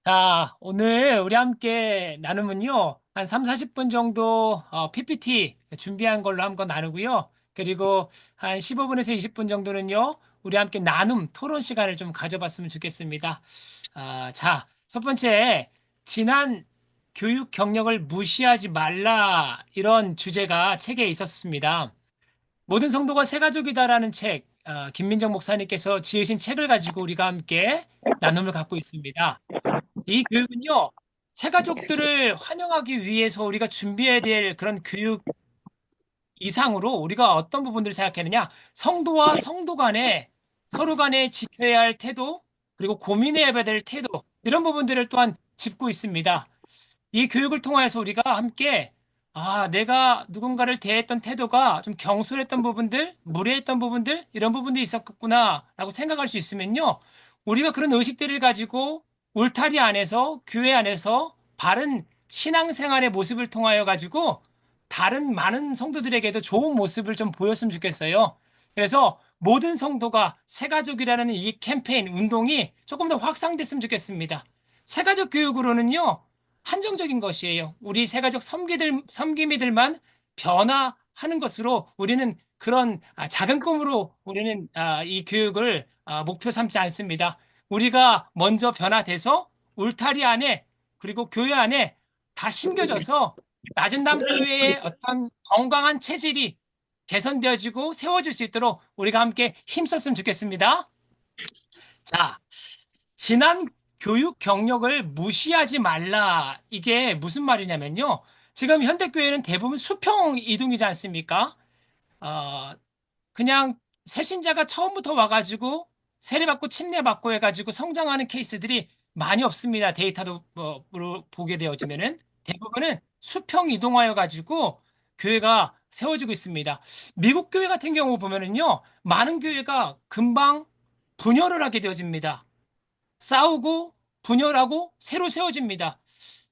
자, 오늘 우리 함께 나눔은요, 한 3, 40분 정도 PPT 준비한 걸로 한번 나누고요. 그리고 한 15분에서 20분 정도는요, 우리 함께 나눔, 토론 시간을 좀 가져봤으면 좋겠습니다. 자, 첫 번째, 지난 교육 경력을 무시하지 말라, 이런 주제가 책에 있었습니다. 모든 성도가 새 가족이다라는 책, 김민정 목사님께서 지으신 책을 가지고 우리가 함께 나눔을 갖고 있습니다. 이 교육은요, 새가족들을 환영하기 위해서 우리가 준비해야 될 그런 교육 이상으로 우리가 어떤 부분들을 생각하느냐, 성도와 성도 간에 서로 간에 지켜야 할 태도, 그리고 고민해야 될 태도, 이런 부분들을 또한 짚고 있습니다. 이 교육을 통해서 우리가 함께 내가 누군가를 대했던 태도가 좀 경솔했던 부분들, 무례했던 부분들, 이런 부분들이 있었구나라고 생각할 수 있으면요. 우리가 그런 의식들을 가지고 울타리 안에서, 교회 안에서 바른 신앙생활의 모습을 통하여 가지고 다른 많은 성도들에게도 좋은 모습을 좀 보였으면 좋겠어요. 그래서 모든 성도가 새가족이라는 이 캠페인, 운동이 조금 더 확산됐으면 좋겠습니다. 새가족 교육으로는요, 한정적인 것이에요. 우리 새가족 섬기미들만 변화하는 것으로 우리는 그런 작은 꿈으로 우리는 이 교육을 목표 삼지 않습니다. 우리가 먼저 변화돼서 울타리 안에 그리고 교회 안에 다 심겨져서 낮은 담교회의 어떤 건강한 체질이 개선되어지고 세워질 수 있도록 우리가 함께 힘썼으면 좋겠습니다. 자, 지난 교육 경력을 무시하지 말라. 이게 무슨 말이냐면요. 지금 현대교회는 대부분 수평 이동이지 않습니까? 어, 그냥 새신자가 처음부터 와가지고 세례받고 침례받고 해가지고 성장하는 케이스들이 많이 없습니다. 데이터도 보게 되어지면은 대부분은 수평 이동하여 가지고 교회가 세워지고 있습니다. 미국 교회 같은 경우 보면은요, 많은 교회가 금방 분열을 하게 되어집니다. 싸우고 분열하고 새로 세워집니다.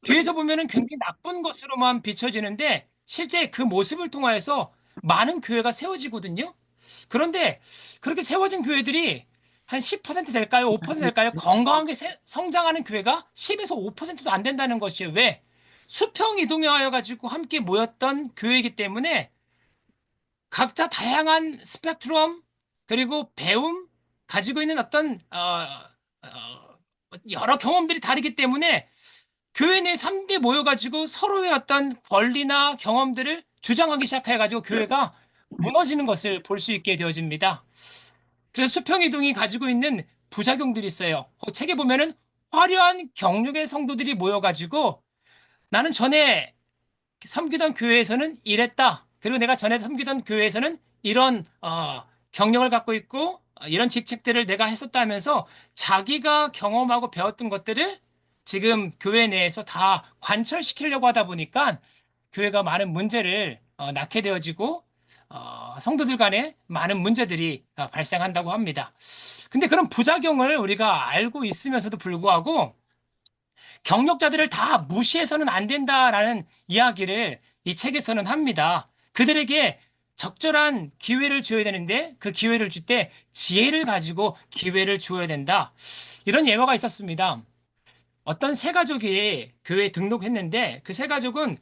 뒤에서 보면은 굉장히 나쁜 것으로만 비춰지는데 실제 그 모습을 통하여서 많은 교회가 세워지거든요. 그런데 그렇게 세워진 교회들이 한 10% 될까요? 5% 될까요? 건강하게 성장하는 교회가 10에서 5%도 안 된다는 것이에요. 왜? 수평 이동하여 가지고 함께 모였던 교회이기 때문에 각자 다양한 스펙트럼 그리고 배움 가지고 있는 어떤 여러 경험들이 다르기 때문에 교회 내 3대 모여가지고 서로의 어떤 권리나 경험들을 주장하기 시작해가지고 교회가 무너지는 것을 볼 수 있게 되어집니다. 그래서 수평이동이 가지고 있는 부작용들이 있어요. 그 책에 보면은 화려한 경력의 성도들이 모여가지고 나는 전에 섬기던 교회에서는 이랬다. 그리고 내가 전에 섬기던 교회에서는 이런 경력을 갖고 있고 이런 직책들을 내가 했었다 하면서 자기가 경험하고 배웠던 것들을 지금 교회 내에서 다 관철시키려고 하다 보니까 교회가 많은 문제를 낳게 되어지고 성도들 간에 많은 문제들이 발생한다고 합니다. 근데 그런 부작용을 우리가 알고 있으면서도 불구하고 경력자들을 다 무시해서는 안 된다라는 이야기를 이 책에서는 합니다. 그들에게 적절한 기회를 줘야 되는데 그 기회를 줄 때 지혜를 가지고 기회를 주어야 된다. 이런 예화가 있었습니다. 어떤 새 가족이 교회에 등록했는데 그 새 가족은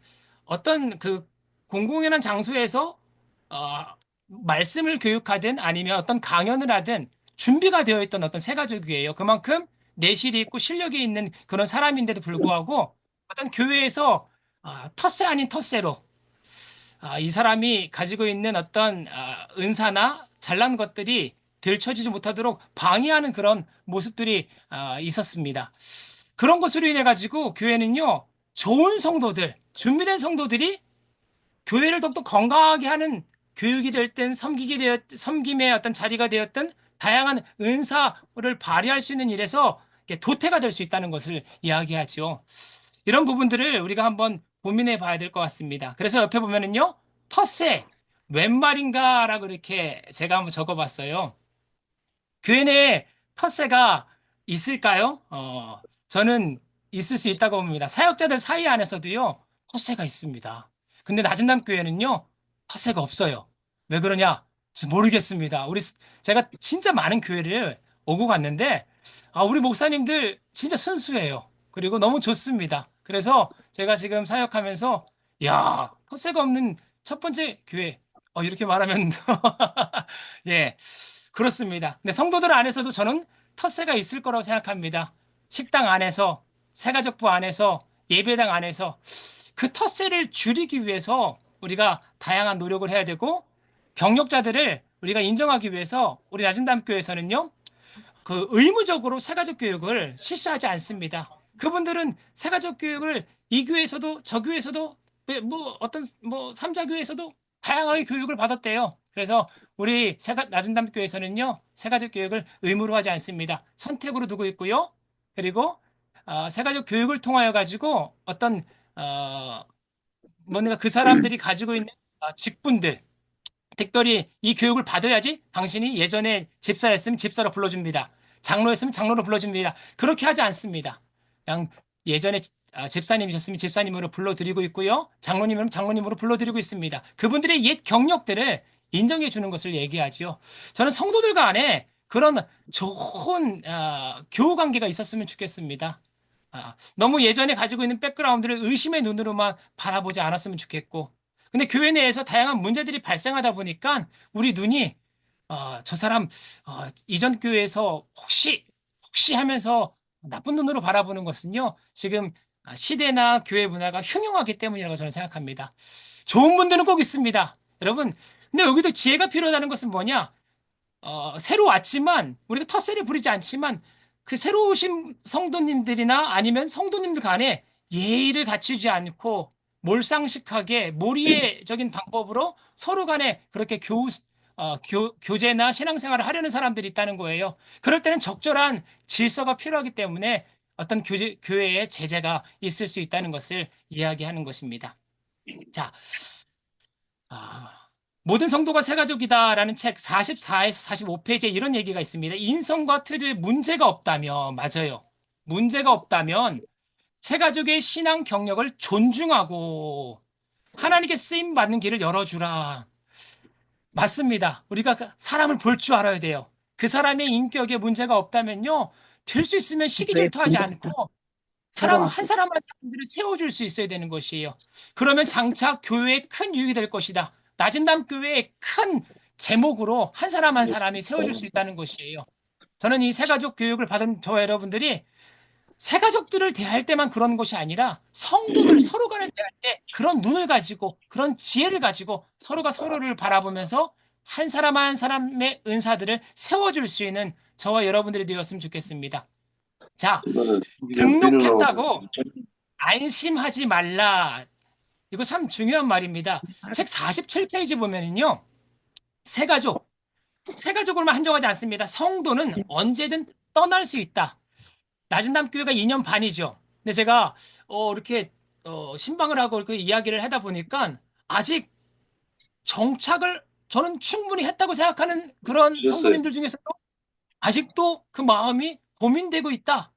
어떤 그 공공연한 장소에서 어, 말씀을 교육하든 아니면 어떤 강연을 하든 준비가 되어 있던 어떤 새 가족이에요. 그만큼 내실이 있고 실력이 있는 그런 사람인데도 불구하고 어떤 교회에서 텃세 아닌 텃세로 이 사람이 가지고 있는 어떤 은사나 잘난 것들이 들춰지지 못하도록 방해하는 그런 모습들이 있었습니다. 그런 것으로 인해 가지고 교회는요, 좋은 성도들, 준비된 성도들이 교회를 더욱더 건강하게 하는 교육이 될 땐 섬김의 어떤 자리가 되었던 다양한 은사를 발휘할 수 있는 일에서 도태가 될 수 있다는 것을 이야기하죠. 이런 부분들을 우리가 한번 고민해 봐야 될 것 같습니다. 그래서 옆에 보면은요, 텃세, 웬 말인가라고 이렇게 제가 한번 적어봤어요. 교회 내에 텃세가 있을까요? 저는 있을 수 있다고 봅니다. 사역자들 사이 안에서도요, 텃세가 있습니다. 근데 낮은담 교회는요, 텃세가 없어요. 왜 그러냐? 모르겠습니다. 제가 진짜 많은 교회를 오고 갔는데, 우리 목사님들 진짜 순수해요. 그리고 너무 좋습니다. 그래서 제가 지금 사역하면서 야, 텃세가 없는 첫 번째 교회. 이렇게 말하면 예, 그렇습니다. 근데 성도들 안에서도 저는 텃세가 있을 거라고 생각합니다. 식당 안에서, 새가족부 안에서, 예배당 안에서 그 텃세를 줄이기 위해서 우리가 다양한 노력을 해야 되고 경력자들을 우리가 인정하기 위해서 우리 낮은담교회에서는요. 그 의무적으로 새가족 교육을 실시하지 않습니다. 그분들은 새가족 교육을 이 교회에서도 저 교회에서도 뭐 어떤 뭐 삼자 교회에서도 다양하게 교육을 받았대요. 그래서 우리 낮은담 교회에서는요 새가족 교육을 의무로 하지 않습니다. 선택으로 두고 있고요. 그리고 새가족 교육을 통하여 가지고 어떤 어, 뭔가 그 사람들이 가지고 있는 직분들 특별히 이 교육을 받아야지 당신이 예전에 집사였으면 집사로 불러줍니다. 장로였으면 장로로 불러줍니다. 그렇게 하지 않습니다. 그냥 예전에 집사님이셨으면 집사님으로 불러드리고 있고요. 장로님이면 장로님으로 불러드리고 있습니다. 그분들의 옛 경력들을 인정해 주는 것을 얘기하지요. 저는 성도들 간에 그런 좋은 교우 관계가 있었으면 좋겠습니다. 너무 예전에 가지고 있는 백그라운드를 의심의 눈으로만 바라보지 않았으면 좋겠고 근데 교회 내에서 다양한 문제들이 발생하다 보니까 우리 눈이 저 사람 이전 교회에서 혹시 하면서 나쁜 눈으로 바라보는 것은요. 지금 시대나 교회 문화가 흉흉하기 때문이라고 저는 생각합니다. 좋은 분들은 꼭 있습니다. 여러분, 근데 여기도 지혜가 필요하다는 것은 뭐냐? 새로 왔지만 우리가 텃세를 부리지 않지만 그 새로 오신 성도님들이나 아니면 성도님들 간에 예의를 갖추지 않고 몰상식하게 몰이해적인 방법으로 서로 간에 그렇게 교제나 신앙생활을 하려는 사람들이 있다는 거예요. 그럴 때는 적절한 질서가 필요하기 때문에 어떤 교회에 제재가 있을 수 있다는 것을 이야기하는 것입니다. 자, 모든 성도가 새가족이다라는 책 44에서 45페이지에 이런 얘기가 있습니다. 인성과 태도에 문제가 없다면, 맞아요. 문제가 없다면 새가족의 신앙 경력을 존중하고 하나님께 쓰임 받는 길을 열어주라. 맞습니다. 우리가 사람을 볼 줄 알아야 돼요. 그 사람의 인격에 문제가 없다면요. 될 수 있으면 네, 시기질투하지 않고 사람 한 촬영할게요. 사람 한 사람들을 세워줄 수 있어야 되는 것이에요. 그러면 장차 교회에 큰 유익이 될 것이다. 낮은 담 교회의 큰 제목으로 한 사람 한 네, 사람이 세워줄 수 있다는 것이에요. 저는 이 새가족 교육을 받은 저와 여러분들이 새가족들을 대할 때만 그런 것이 아니라 성도들 서로 간에 대할 때 그런 눈을 가지고 그런 지혜를 가지고 서로가 서로를 바라보면서 한 사람 한 사람의 은사들을 세워줄 수 있는 저와 여러분들이 되었으면 좋겠습니다. 자, 이거는 그냥 비누로 등록했다고 안심하지 말라. 이거 참 중요한 말입니다. 책 47페이지 보면은요. 새가족, 새가족으로만 한정하지 않습니다. 성도는 언제든 떠날 수 있다. 낮은담 교회가 2년 반이죠. 근데 제가 이렇게 신방을 하고 이렇게 이야기를 하다 보니까 아직 정착을 저는 충분히 했다고 생각하는 그런 주셨어요. 성도님들 중에서도 아직도 그 마음이 고민되고 있다.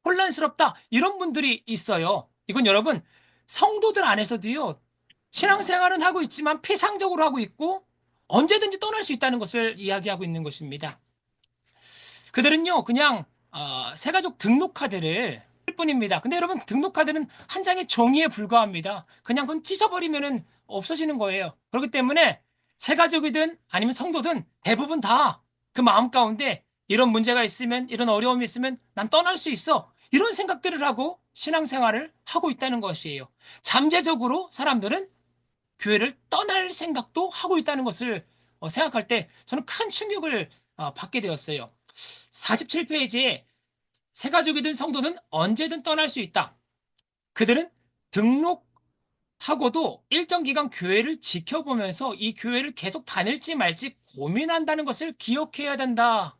혼란스럽다. 이런 분들이 있어요. 이건 여러분, 성도들 안에서도요, 신앙생활은 하고 있지만 피상적으로 하고 있고 언제든지 떠날 수 있다는 것을 이야기하고 있는 것입니다. 그들은요, 그냥 새가족 등록카드를 쓸 뿐입니다. 근데 여러분, 등록카드는 한 장의 종이에 불과합니다. 그냥 그건 찢어버리면은 없어지는 거예요. 그렇기 때문에 새가족이든 아니면 성도든 대부분 다 그 마음 가운데 이런 문제가 있으면, 이런 어려움이 있으면 난 떠날 수 있어. 이런 생각들을 하고 신앙생활을 하고 있다는 것이에요. 잠재적으로 사람들은 교회를 떠날 생각도 하고 있다는 것을 생각할 때 저는 큰 충격을 받게 되었어요. 47페이지에 새가족이든 성도는 언제든 떠날 수 있다. 그들은 등록하고도 일정 기간 교회를 지켜보면서 이 교회를 계속 다닐지 말지 고민한다는 것을 기억해야 된다.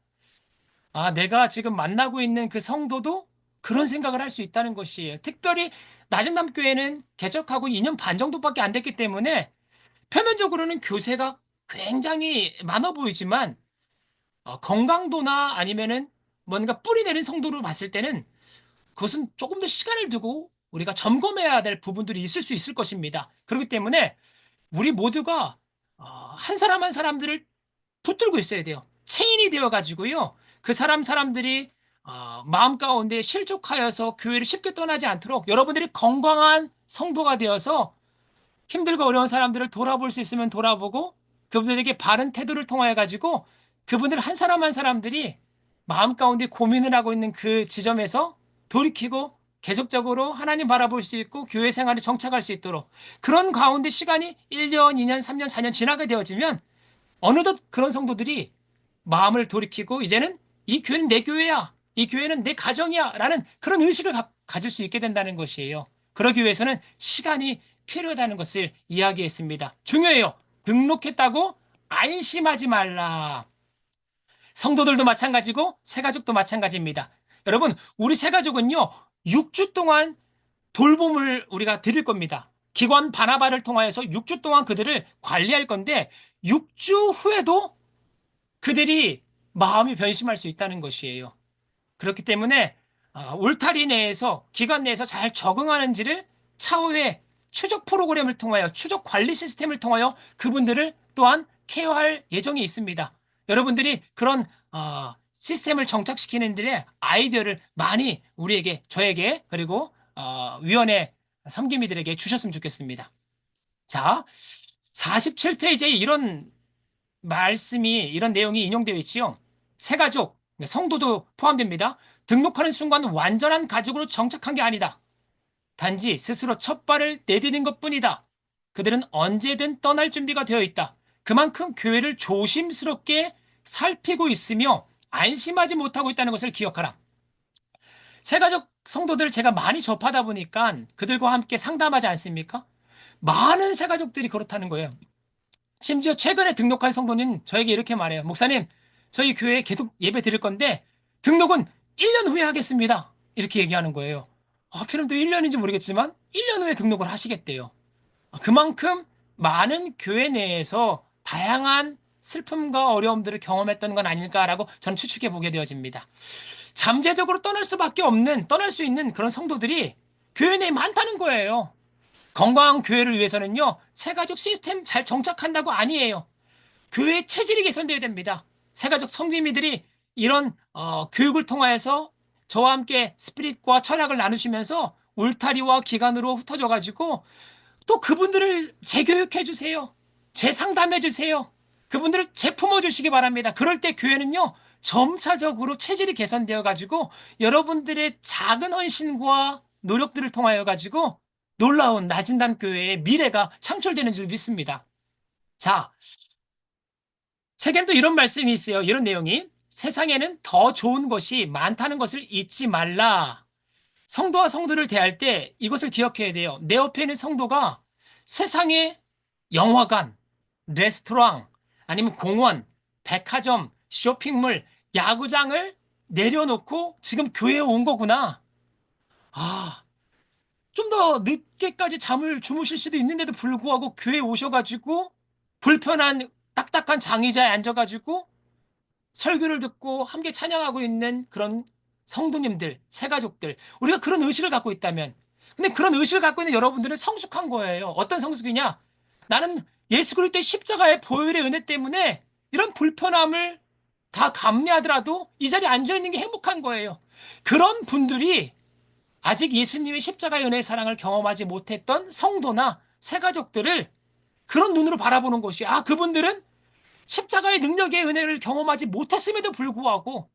내가 지금 만나고 있는 그 성도도 그런 생각을 할 수 있다는 것이에요. 특별히 낮은담교회는 개척하고 2년 반 정도밖에 안 됐기 때문에 표면적으로는 교세가 굉장히 많아 보이지만 건강도나 아니면은 뭔가 뿌리 내린 성도로 봤을 때는 그것은 조금 더 시간을 두고 우리가 점검해야 될 부분들이 있을 수 있을 것입니다. 그렇기 때문에 우리 모두가 한 사람 한 사람들을 붙들고 있어야 돼요. 체인이 되어 가지고요. 그 사람들이 마음 가운데 실족하여서 교회를 쉽게 떠나지 않도록 여러분들이 건강한 성도가 되어서 힘들고 어려운 사람들을 돌아볼 수 있으면 돌아보고 그분들에게 바른 태도를 통하여 가지고 그분들 한 사람 한 사람들이 마음 가운데 고민을 하고 있는 그 지점에서 돌이키고 계속적으로 하나님 바라볼 수 있고 교회 생활에 정착할 수 있도록 그런 가운데 시간이 1년, 2년, 3년, 4년 지나게 되어지면 어느덧 그런 성도들이 마음을 돌이키고 이제는 이 교회는 내 교회야. 이 교회는 내 가정이야. 라는 그런 의식을 가질 수 있게 된다는 것이에요. 그러기 위해서는 시간이 필요하다는 것을 이야기했습니다. 중요해요. 등록했다고 안심하지 말라. 성도들도 마찬가지고 새가족도 마찬가지입니다. 여러분, 우리 새가족은요, 6주 동안 돌봄을 우리가 드릴 겁니다. 기관 바나바를 통하여서 6주 동안 그들을 관리할 건데 6주 후에도 그들이 마음이 변심할 수 있다는 것이에요. 그렇기 때문에 울타리 내에서 기관 내에서 잘 적응하는지를 차후에 추적 프로그램을 통하여 추적 관리 시스템을 통하여 그분들을 또한 케어할 예정이 있습니다. 여러분들이 그런 시스템을 정착시키는 데에 아이디어를 많이 우리에게 저에게 그리고 위원회 섬김이들에게 주셨으면 좋겠습니다. 자, 47페이지에 이런 내용이 인용되어 있지요. 새가족, 성도도 포함됩니다. 등록하는 순간 완전한 가족으로 정착한 게 아니다. 단지 스스로 첫 발을 내디딘 것뿐이다. 그들은 언제든 떠날 준비가 되어 있다. 그만큼 교회를 조심스럽게 살피고 있으며 안심하지 못하고 있다는 것을 기억하라. 새가족 성도들 제가 많이 접하다 보니까 그들과 함께 상담하지 않습니까? 많은 새가족들이 그렇다는 거예요. 심지어 최근에 등록한 성도는 저에게 이렇게 말해요. 목사님, 저희 교회에 계속 예배 드릴 건데 등록은 1년 후에 하겠습니다. 이렇게 얘기하는 거예요. 하필이면 또 1년인지 모르겠지만 1년 후에 등록을 하시겠대요. 그만큼 많은 교회 내에서 다양한 슬픔과 어려움들을 경험했던 건 아닐까라고 저는 추측해 보게 되어집니다. 잠재적으로 떠날 수 있는 그런 성도들이 교회 내에 많다는 거예요. 건강한 교회를 위해서는요, 새가족 시스템 잘 정착한다고 아니에요. 교회의 체질이 개선되어야 됩니다. 새가족 성비미들이 이런 교육을 통하여서 저와 함께 스피릿과 철학을 나누시면서 울타리와 기관으로 흩어져 가지고 또 그분들을 재교육해 주세요. 재상담해 주세요. 그분들을 재품어 주시기 바랍니다. 그럴 때 교회는요, 점차적으로 체질이 개선되어 가지고 여러분들의 작은 헌신과 노력들을 통하여 가지고 놀라운 나진단 교회의 미래가 창출되는 줄 믿습니다. 자, 책에도 이런 말씀이 있어요. 이런 내용이 세상에는 더 좋은 것이 많다는 것을 잊지 말라. 성도와 성도를 대할 때 이것을 기억해야 돼요. 내 옆에 있는 성도가 세상의 영화관, 레스토랑, 아니면 공원, 백화점, 쇼핑몰, 야구장을 내려놓고 지금 교회에 온 거구나. 아, 좀 더 늦게까지 잠을 주무실 수도 있는데도 불구하고 교회에 오셔가지고 불편한 딱딱한 장의자에 앉아가지고 설교를 듣고 함께 찬양하고 있는 그런 성도님들, 새가족들, 우리가 그런 의식을 갖고 있다면, 근데 그런 의식을 갖고 있는 여러분들은 성숙한 거예요. 어떤 성숙이냐? 나는 예수 그리스도의 십자가의 보혈의 은혜 때문에 이런 불편함을 다 감내하더라도 이 자리에 앉아 있는 게 행복한 거예요. 그런 분들이 아직 예수님의 십자가의 은혜의 사랑을 경험하지 못했던 성도나 새가족들을 그런 눈으로 바라보는 것이, 그분들은 십자가의 능력의 은혜를 경험하지 못했음에도 불구하고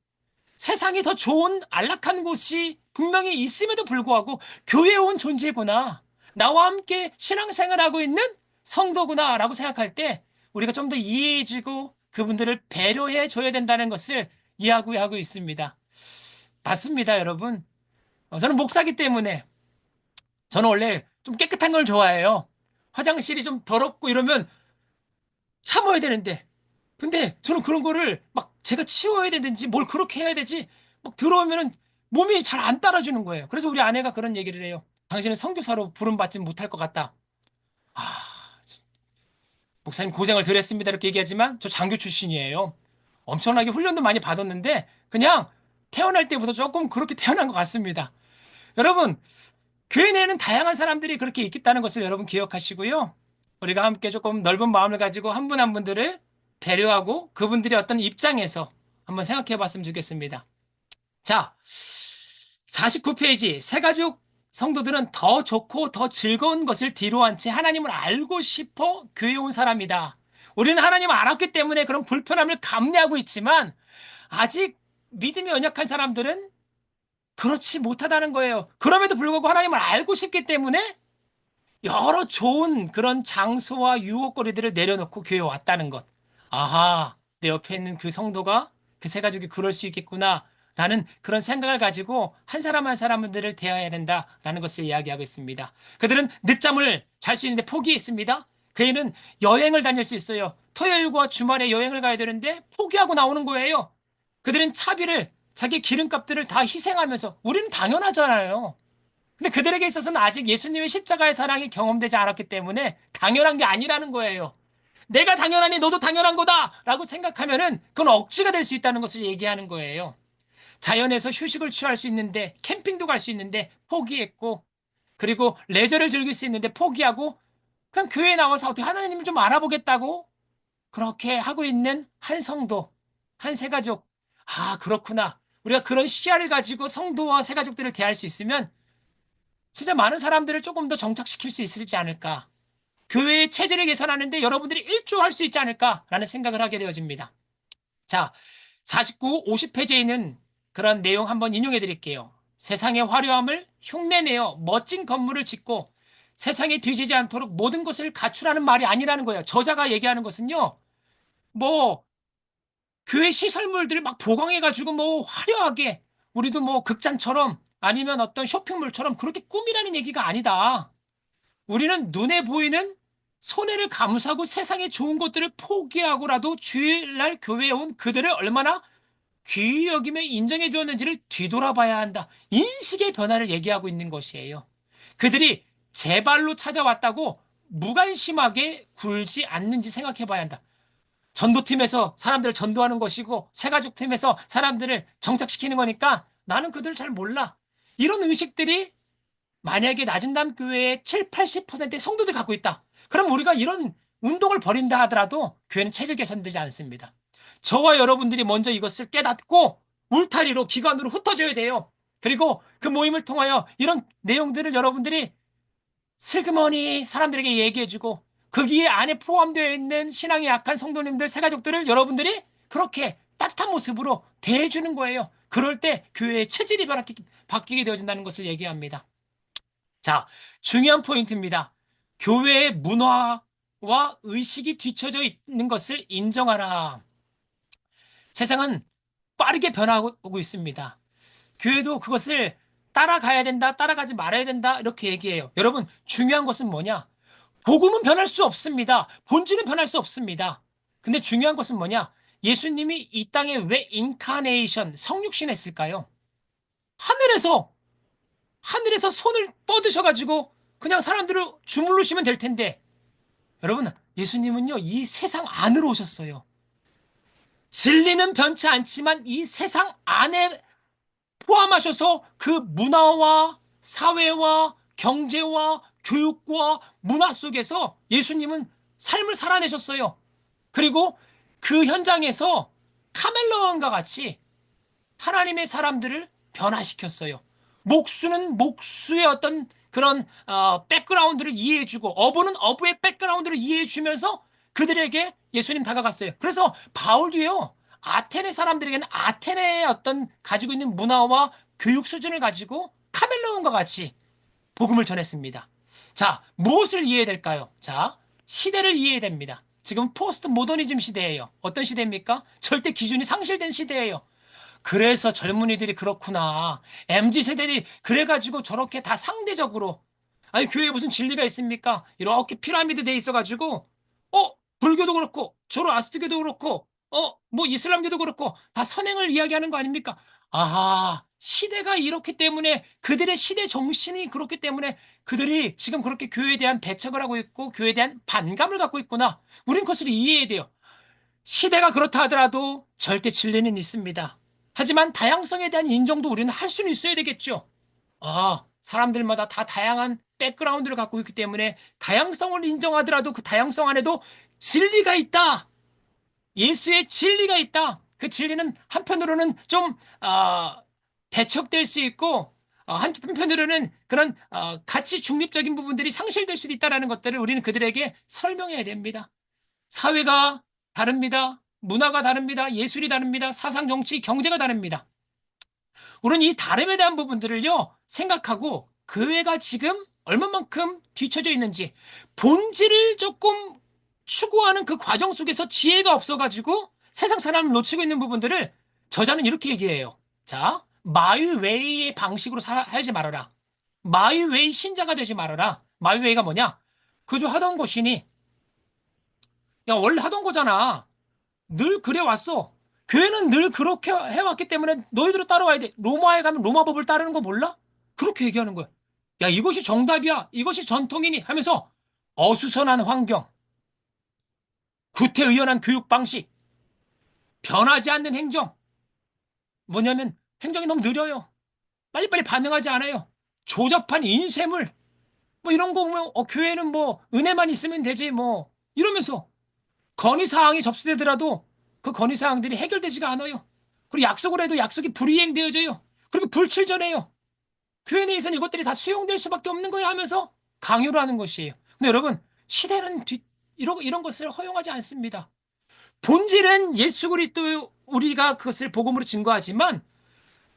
세상이 더 좋은 안락한 곳이 분명히 있음에도 불구하고 교회에 온 존재구나. 나와 함께 신앙생활하고 있는 성도구나라고 생각할 때 우리가 좀 더 이해해주고 그분들을 배려해 줘야 된다는 것을 이야기하고 있습니다. 맞습니다, 여러분. 저는 목사기 때문에 저는 원래 좀 깨끗한 걸 좋아해요. 화장실이 좀 더럽고 이러면 참아야 되는데 근데 저는 그런 거를 막 제가 치워야 되는지 뭘 그렇게 해야 되지 막 들어오면은 몸이 잘 안 따라주는 거예요. 그래서 우리 아내가 그런 얘기를 해요. 당신은 선교사로 부름받지 못할 것 같다. 아, 목사님 고생을 덜 했습니다. 이렇게 얘기하지만 저 장교 출신이에요. 엄청나게 훈련도 많이 받았는데 그냥 태어날 때부터 조금 그렇게 태어난 것 같습니다. 여러분, 교회 내에는 다양한 사람들이 그렇게 있겠다는 것을 여러분 기억하시고요. 우리가 함께 조금 넓은 마음을 가지고 한 분 한 분들을 배려하고 그분들의 어떤 입장에서 한번 생각해 봤으면 좋겠습니다. 자, 49페이지. 새가족 성도들은 더 좋고 더 즐거운 것을 뒤로한 채 하나님을 알고 싶어 교회에 온 사람이다. 우리는 하나님을 알았기 때문에 그런 불편함을 감내하고 있지만 아직 믿음이 연약한 사람들은 그렇지 못하다는 거예요. 그럼에도 불구하고 하나님을 알고 싶기 때문에 여러 좋은 그런 장소와 유혹거리들을 내려놓고 교회에 왔다는 것. 아하, 내 옆에 있는 그 성도가 그 세 가족이 그럴 수 있겠구나. 라는 그런 생각을 가지고 한 사람 한 사람들을 대해야 된다라는 것을 이야기하고 있습니다. 그들은 늦잠을 잘 수 있는데 포기했습니다. 그 애는 여행을 다닐 수 있어요. 토요일과 주말에 여행을 가야 되는데 포기하고 나오는 거예요. 그들은 차비를, 자기 기름값들을 다 희생하면서 우리는 당연하잖아요. 근데 그들에게 있어서는 아직 예수님의 십자가의 사랑이 경험되지 않았기 때문에 당연한 게 아니라는 거예요. 내가 당연하니 너도 당연한 거다! 라고 생각하면은 그건 억지가 될 수 있다는 것을 얘기하는 거예요. 자연에서 휴식을 취할 수 있는데, 캠핑도 갈 수 있는데 포기했고, 그리고 레저를 즐길 수 있는데 포기하고, 그냥 교회에 나와서 어떻게 하나님을 좀 알아보겠다고 그렇게 하고 있는 한 성도, 한 세가족. 아, 그렇구나. 우리가 그런 시야를 가지고 성도와 세가족들을 대할 수 있으면 진짜 많은 사람들을 조금 더 정착시킬 수 있지 않을까. 교회의 체질을 개선하는데 여러분들이 일조할 수 있지 않을까라는 생각을 하게 되어집니다. 자, 49, 50페이지에 있는 그런 내용 한번 인용해 드릴게요. 세상의 화려함을 흉내내어 멋진 건물을 짓고 세상에 뒤지지 않도록 모든 것을 갖추라는 말이 아니라는 거예요. 저자가 얘기하는 것은요, 뭐, 교회 시설물들을 막 보강해가지고 뭐 화려하게 우리도 뭐 극장처럼 아니면 어떤 쇼핑몰처럼 그렇게 꾸미라는 얘기가 아니다. 우리는 눈에 보이는 손해를 감수하고 세상의 좋은 것들을 포기하고라도 주일날 교회에 온 그들을 얼마나 귀히 여기며 인정해 주었는지를 뒤돌아봐야 한다. 인식의 변화를 얘기하고 있는 것이에요. 그들이 제 발로 찾아왔다고 무관심하게 굴지 않는지 생각해 봐야 한다. 전도팀에서 사람들을 전도하는 것이고 새가족팀에서 사람들을 정착시키는 거니까 나는 그들을 잘 몰라. 이런 의식들이 만약에 낮은담 교회의 7, 80%의 성도들이 갖고 있다. 그럼 우리가 이런 운동을 벌인다 하더라도 교회는 체질 개선되지 않습니다. 저와 여러분들이 먼저 이것을 깨닫고 울타리로 기관으로 흩어져야 돼요. 그리고 그 모임을 통하여 이런 내용들을 여러분들이 슬그머니 사람들에게 얘기해주고 거기에 안에 포함되어 있는 신앙이 약한 성도님들, 새가족들을 여러분들이 그렇게 따뜻한 모습으로 대해주는 거예요. 그럴 때 교회의 체질이 바뀌게 되어진다는 것을 얘기합니다. 자, 중요한 포인트입니다. 교회의 문화와 의식이 뒤처져 있는 것을 인정하라. 세상은 빠르게 변하고 있습니다. 교회도 그것을 따라가야 된다, 따라가지 말아야 된다, 이렇게 얘기해요. 여러분, 중요한 것은 뭐냐? 복음은 변할 수 없습니다. 본질은 변할 수 없습니다. 근데 중요한 것은 뭐냐? 예수님이 이 땅에 왜 인카네이션, 성육신했을까요? 하늘에서 하늘에서 손을 뻗으셔가지고 그냥 사람들을 주물르시면 될 텐데 여러분 예수님은요 이 세상 안으로 오셨어요. 진리는 변치 않지만 이 세상 안에 포함하셔서 그 문화와 사회와 경제와 교육과 문화 속에서 예수님은 삶을 살아내셨어요. 그리고 그 현장에서 카멜레온과 같이 하나님의 사람들을 변화시켰어요. 목수는 목수의 어떤 그런 백그라운드를 이해해주고 어부는 어부의 백그라운드를 이해해주면서 그들에게 예수님 다가갔어요. 그래서 바울도요. 아테네 사람들에게는 아테네의 어떤 가지고 있는 문화와 교육 수준을 가지고 카멜레온과 같이 복음을 전했습니다. 자, 무엇을 이해해야 될까요? 자, 시대를 이해해야 됩니다. 지금 포스트 모더니즘 시대예요. 어떤 시대입니까? 절대 기준이 상실된 시대예요. 그래서 젊은이들이 그렇구나. MZ 세대들이 그래가지고 저렇게 다 상대적으로. 아니, 교회에 무슨 진리가 있습니까? 이렇게 피라미드 돼 있어가지고, 불교도 그렇고, 조로아스트교도 그렇고, 뭐 이슬람교도 그렇고, 다 선행을 이야기하는 거 아닙니까? 아하, 시대가 이렇기 때문에, 그들의 시대 정신이 그렇기 때문에, 그들이 지금 그렇게 교회에 대한 배척을 하고 있고, 교회에 대한 반감을 갖고 있구나. 우린 그것을 이해해야 돼요. 시대가 그렇다 하더라도 절대 진리는 있습니다. 하지만 다양성에 대한 인정도 우리는 할 수는 있어야 되겠죠. 사람들마다 다 다양한 백그라운드를 갖고 있기 때문에 다양성을 인정하더라도 그 다양성 안에도 진리가 있다. 예수의 진리가 있다. 그 진리는 한편으로는 좀 배척될 수 있고 한편으로는 그런 가치 중립적인 부분들이 상실될 수도 있다는 것들을 우리는 그들에게 설명해야 됩니다. 사회가 다릅니다. 문화가 다릅니다. 예술이 다릅니다. 사상, 정치, 경제가 다릅니다. 우리는 이 다름에 대한 부분들을요, 생각하고 교회가 지금 얼마만큼 뒤처져 있는지 본질을 조금 추구하는 그 과정 속에서 지혜가 없어가지고 세상 사람을 놓치고 있는 부분들을 저자는 이렇게 얘기해요. 자, 마이웨이의 방식으로 살지 말아라. 마이웨이 신자가 되지 말아라. 마이웨이가 뭐냐? 그저 하던 것이니, 야, 원래 하던 거잖아. 늘 그래 왔어. 교회는 늘 그렇게 해왔기 때문에 너희들은 따라와야 돼. 로마에 가면 로마 법을 따르는 거 몰라? 그렇게 얘기하는 거야. 야, 이것이 정답이야. 이것이 전통이니 하면서 어수선한 환경, 구태의연한 교육 방식, 변하지 않는 행정. 뭐냐면 행정이 너무 느려요. 빨리빨리 반응하지 않아요. 조잡한 인쇄물. 뭐 이런 거 보면 교회는 뭐 은혜만 있으면 되지 뭐 이러면서 건의사항이 접수되더라도 그 건의사항들이 해결되지가 않아요. 그리고 약속을 해도 약속이 불이행되어져요. 그리고 불칠전해요. 교회 내에서는 이것들이 다 수용될 수밖에 없는 거야 하면서 강요를 하는 것이에요. 근데 여러분, 시대는 이런 것을 허용하지 않습니다. 본질은 예수 그리스도 우리가 그것을 복음으로 증거하지만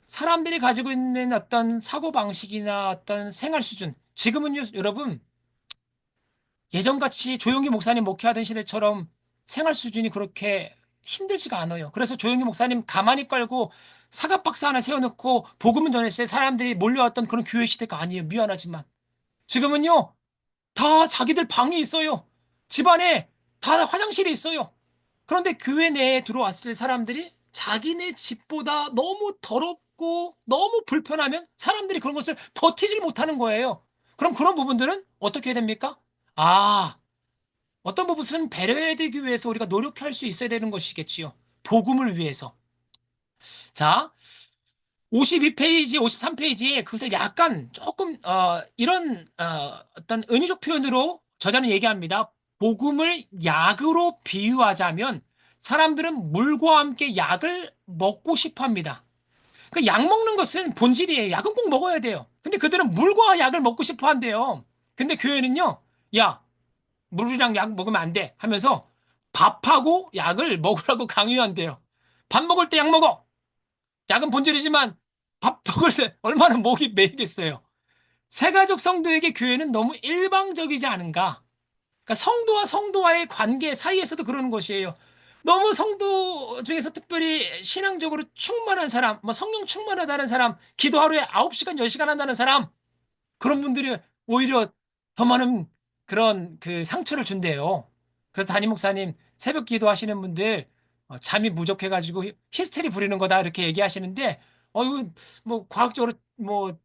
사람들이 가지고 있는 어떤 사고방식이나 어떤 생활 수준, 지금은요, 여러분, 예전같이 조용기 목사님 목회하던 시대처럼 생활 수준이 그렇게 힘들지가 않아요. 그래서 조용기 목사님 가만히 깔고 사각박스 하나 세워놓고 복음을 전했을 때 사람들이 몰려왔던 그런 교회 시대가 아니에요. 미안하지만. 지금은요, 다 자기들 방이 있어요. 집안에 다 화장실이 있어요. 그런데 교회 내에 들어왔을 때 사람들이 자기네 집보다 너무 더럽고 너무 불편하면 사람들이 그런 것을 버티질 못하는 거예요. 그럼 그런 부분들은 어떻게 해야 됩니까? 아, 어떤 부분은 배려해야 되기 위해서 우리가 노력할 수 있어야 되는 것이겠지요. 복음을 위해서. 자, 52페이지, 53페이지에 그것을 약간 조금 이런 어떤 은유적 표현으로 저자는 얘기합니다. 복음을 약으로 비유하자면 사람들은 물과 함께 약을 먹고 싶어 합니다. 그 약 먹는 것은 본질이에요. 약은 꼭 먹어야 돼요. 근데 그들은 물과 약을 먹고 싶어 한대요. 근데 교회는요, 야, 물이랑 약 먹으면 안 돼 하면서 밥하고 약을 먹으라고 강요한대요. 밥 먹을 때 약 먹어. 약은 본질이지만 밥 먹을 때 얼마나 목이 메이겠어요. 세가족 성도에게 교회는 너무 일방적이지 않은가? 그러니까 성도와 성도와의 관계 사이에서도 그러는 것이에요. 너무 성도 중에서 특별히 신앙적으로 충만한 사람, 뭐 성령 충만하다는 사람, 기도 하루에 9시간, 10시간 한다는 사람, 그런 분들이 오히려 더 많은 그런 그 상처를 준대요. 그래서 담임 목사님 새벽 기도하시는 분들 잠이 부족해가지고 히스테리 부리는 거다 이렇게 얘기하시는데 이거 뭐 과학적으로 뭐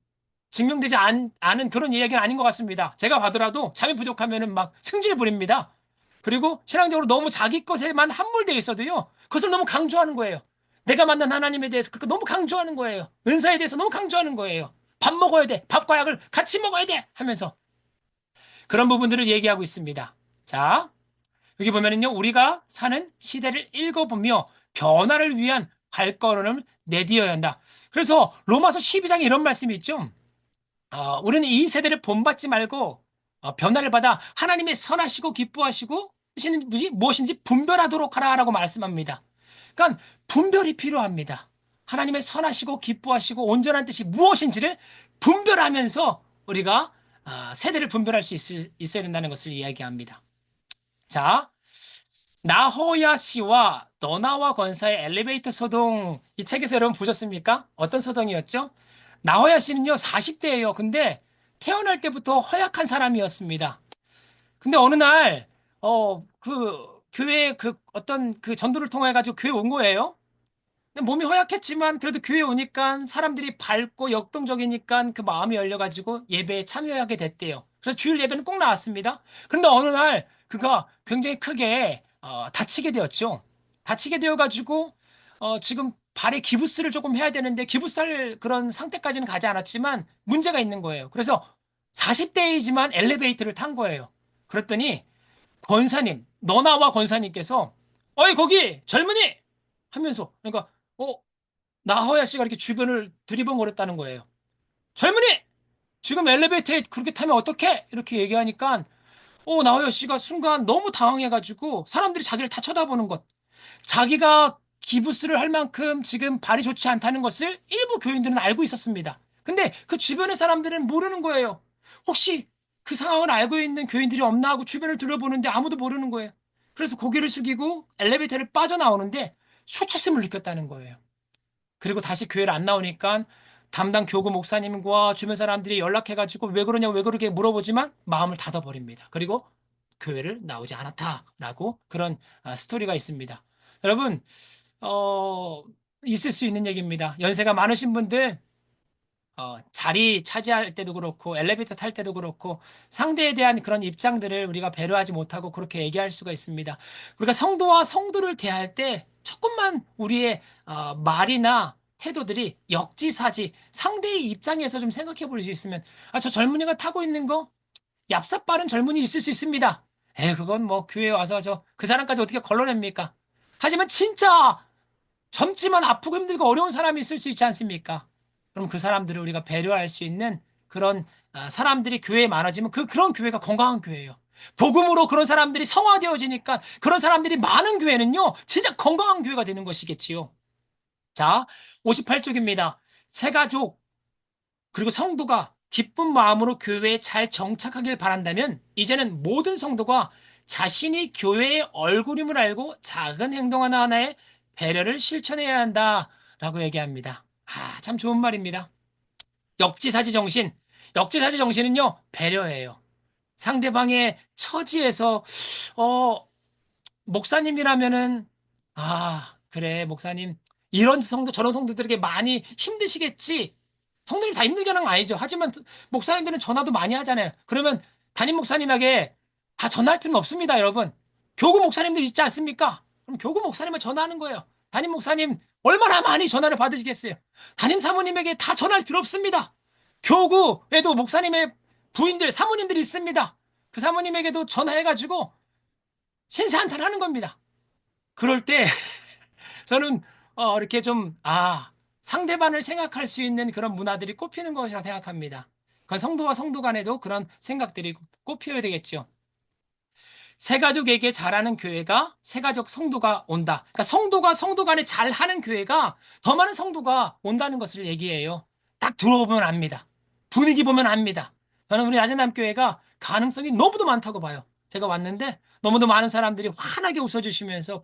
증명되지 않은 그런 이야기는 아닌 것 같습니다. 제가 봐더라도 잠이 부족하면은 막 승질 부립니다. 그리고 신앙적으로 너무 자기 것에만 함몰되어 있어도요. 그것을 너무 강조하는 거예요. 내가 만난 하나님에 대해서 그렇게 너무 강조하는 거예요. 은사에 대해서 너무 강조하는 거예요. 밥 먹어야 돼. 밥과 약을 같이 먹어야 돼. 하면서 그런 부분들을 얘기하고 있습니다. 자, 여기 보면은요, 우리가 사는 시대를 읽어보며 변화를 위한 발걸음을 내디뎌야 한다. 그래서 로마서 12장에 이런 말씀이 있죠. 우리는 이 세대를 본받지 말고 변화를 받아 하나님의 선하시고 기뻐하시고 하시는 무엇인지 분별하도록 하라라고 말씀합니다. 그러니까 분별이 필요합니다. 하나님의 선하시고 기뻐하시고 온전한 뜻이 무엇인지를 분별하면서 우리가 세대를 분별할 수 있어야 된다는 것을 이야기합니다. 자, 나호야 씨와 너나와 권사의 엘리베이터 소동 이 책에서 여러분 보셨습니까? 어떤 소동이었죠? 나호야 씨는요 40대예요. 근데 태어날 때부터 허약한 사람이었습니다. 근데 어느 날 그 교회 그 어떤 그 전도를 통해 가지고 교회 온 거예요. 근데 몸이 허약했지만 그래도 교회 오니까 사람들이 밝고 역동적이니까 그 마음이 열려가지고 예배에 참여하게 됐대요. 그래서 주일 예배는 꼭 나왔습니다. 그런데 어느 날 그가 굉장히 크게 다치게 되었죠. 다치게 되어가지고 지금 발에 기부스를 조금 해야 되는데 기부스할 그런 상태까지는 가지 않았지만 문제가 있는 거예요. 그래서 40대이지만 엘리베이터를 탄 거예요. 그랬더니 권사님, 너나와 권사님께서 어이 거기 젊은이 하면서 그러니까 어 나호야 씨가 이렇게 주변을 두리번거렸다는 거예요. 젊은이! 지금 엘리베이터에 그렇게 타면 어떡해? 이렇게 얘기하니까 나호야 씨가 순간 너무 당황해가지고 사람들이 자기를 다 쳐다보는 것. 자기가 기부스를 할 만큼 지금 발이 좋지 않다는 것을 일부 교인들은 알고 있었습니다. 근데 그 주변의 사람들은 모르는 거예요. 혹시 그 상황을 알고 있는 교인들이 없나 하고 주변을 둘러보는데 아무도 모르는 거예요. 그래서 고개를 숙이고 엘리베이터를 빠져나오는데 수치심을 느꼈다는 거예요. 그리고 다시 교회를 안 나오니까 담당 교구 목사님과 주변 사람들이 연락해가지고 왜 그러냐, 왜 그러게 물어보지만 마음을 닫아버립니다. 그리고 교회를 나오지 않았다라고 그런 스토리가 있습니다. 여러분, 어, 있을 수 있는 얘기입니다. 연세가 많으신 분들, 자리 차지할 때도 그렇고, 엘리베이터 탈 때도 그렇고, 상대에 대한 그런 입장들을 우리가 배려하지 못하고 그렇게 얘기할 수가 있습니다. 우리가 성도와 성도를 대할 때 조금만 우리의 말이나 태도들이 역지사지, 상대의 입장에서 좀 생각해 볼 수 있으면, 저 젊은이가 타고 있는 거, 얍삽 빠른 젊은이 있을 수 있습니다. 그건 뭐 교회에 와서 그 사람까지 어떻게 걸러냅니까? 하지만 진짜 젊지만 아프고 힘들고 어려운 사람이 있을 수 있지 않습니까? 그럼 그 사람들을 우리가 배려할 수 있는 그런 사람들이 교회에 많아지면 그런 교회가 건강한 교회예요. 복음으로 그런 사람들이 성화되어지니까 그런 사람들이 많은 교회는요, 진짜 건강한 교회가 되는 것이겠지요. 자, 58쪽입니다. 새가족, 그리고 성도가 기쁜 마음으로 교회에 잘 정착하길 바란다면 이제는 모든 성도가 자신이 교회의 얼굴임을 알고 작은 행동 하나하나에 배려를 실천해야 한다라고 얘기합니다. 참 좋은 말입니다. 역지사지 정신. 역지사지 정신은요, 배려예요. 상대방의 처지에서 어, 목사님이라면은 그래 목사님 이런 성도 저런 성도들에게 많이 힘드시겠지. 성도님 다 힘들게 하는 건 아니죠. 하지만 목사님들은 전화도 많이 하잖아요. 그러면 담임 목사님에게 다 전화할 필요는 없습니다, 여러분. 교구 목사님들 있지 않습니까? 그럼 교구 목사님만 전화하는 거예요. 담임 목사님 얼마나 많이 전화를 받으시겠어요? 담임 사모님에게 다 전화할 필요 없습니다. 교구에도 목사님의 부인들, 사모님들이 있습니다. 그 사모님에게도 전화해가지고 신세한탄 하는 겁니다. 그럴 때 저는 이렇게 좀 상대방을 생각할 수 있는 그런 문화들이 꽃피는 것이라고 생각합니다. 그 성도와 성도 간에도 그런 생각들이 꽃피어야 되겠죠. 새가족에게 잘하는 교회가 새가족 성도가 온다. 그러니까 성도가 성도 간에 잘하는 교회가 더 많은 성도가 온다는 것을 얘기해요. 딱 들어보면 압니다. 분위기 보면 압니다. 저는 우리 아재남교회가 가능성이 너무도 많다고 봐요. 제가 왔는데 너무도 많은 사람들이 환하게 웃어주시면서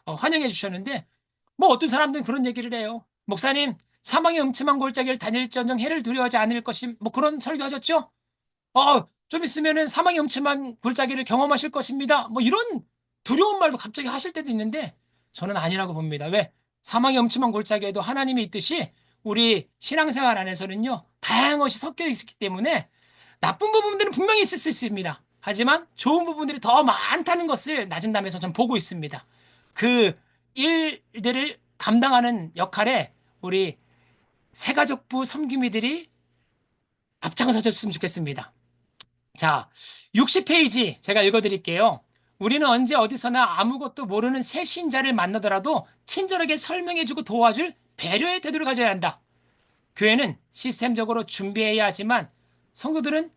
환영해 주셨는데 뭐 어떤 사람들은 그런 얘기를 해요. 목사님, 사망의 음침한 골짜기를 다닐지언정 해를 두려워하지 않을 것임. 뭐 그런 설교하셨죠? 좀 있으면은 사망의 음침한 골짜기를 경험하실 것입니다. 뭐 이런 두려운 말도 갑자기 하실 때도 있는데 저는 아니라고 봅니다. 왜? 사망의 음침한 골짜기에도 하나님이 있듯이 우리 신앙생활 안에서는요, 다양한 것이 섞여 있기 때문에 나쁜 부분들은 분명히 있을 수 있습니다. 하지만 좋은 부분들이 더 많다는 것을 낮은 담에서 전 보고 있습니다. 그 일들을 감당하는 역할에 우리 새가족부 섬김이들이 앞장서 줬으면 좋겠습니다. 자, 60페이지 제가 읽어드릴게요. 우리는 언제 어디서나 아무것도 모르는 새 신자를 만나더라도 친절하게 설명해주고 도와줄 배려의 태도를 가져야 한다. 교회는 시스템적으로 준비해야 하지만 성도들은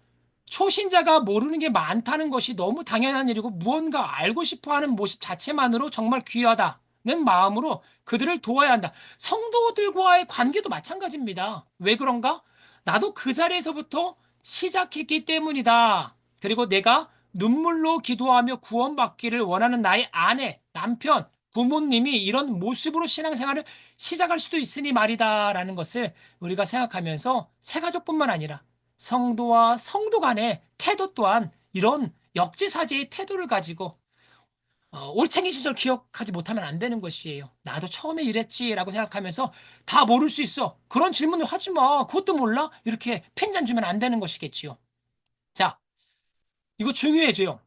초신자가 모르는 게 많다는 것이 너무 당연한 일이고 무언가 알고 싶어 하는 모습 자체만으로 정말 귀하다는 마음으로 그들을 도와야 한다. 성도들과의 관계도 마찬가지입니다. 왜 그런가? 나도 그 자리에서부터 시작했기 때문이다. 그리고 내가 눈물로 기도하며 구원받기를 원하는 나의 아내, 남편, 부모님이 이런 모습으로 신앙생활을 시작할 수도 있으니 말이다라는 것을 우리가 생각하면서 새가족뿐만 아니라 성도와 성도 간의 태도 또한 이런 역지사지의 태도를 가지고 올챙이 시절 기억하지 못하면 안 되는 것이에요. 나도 처음에 이랬지라고 생각하면서 다 모를 수 있어. 그런 질문을 하지 마. 그것도 몰라? 이렇게 핀잔 주면 안 되는 것이겠지요. 자, 이거 중요해져요.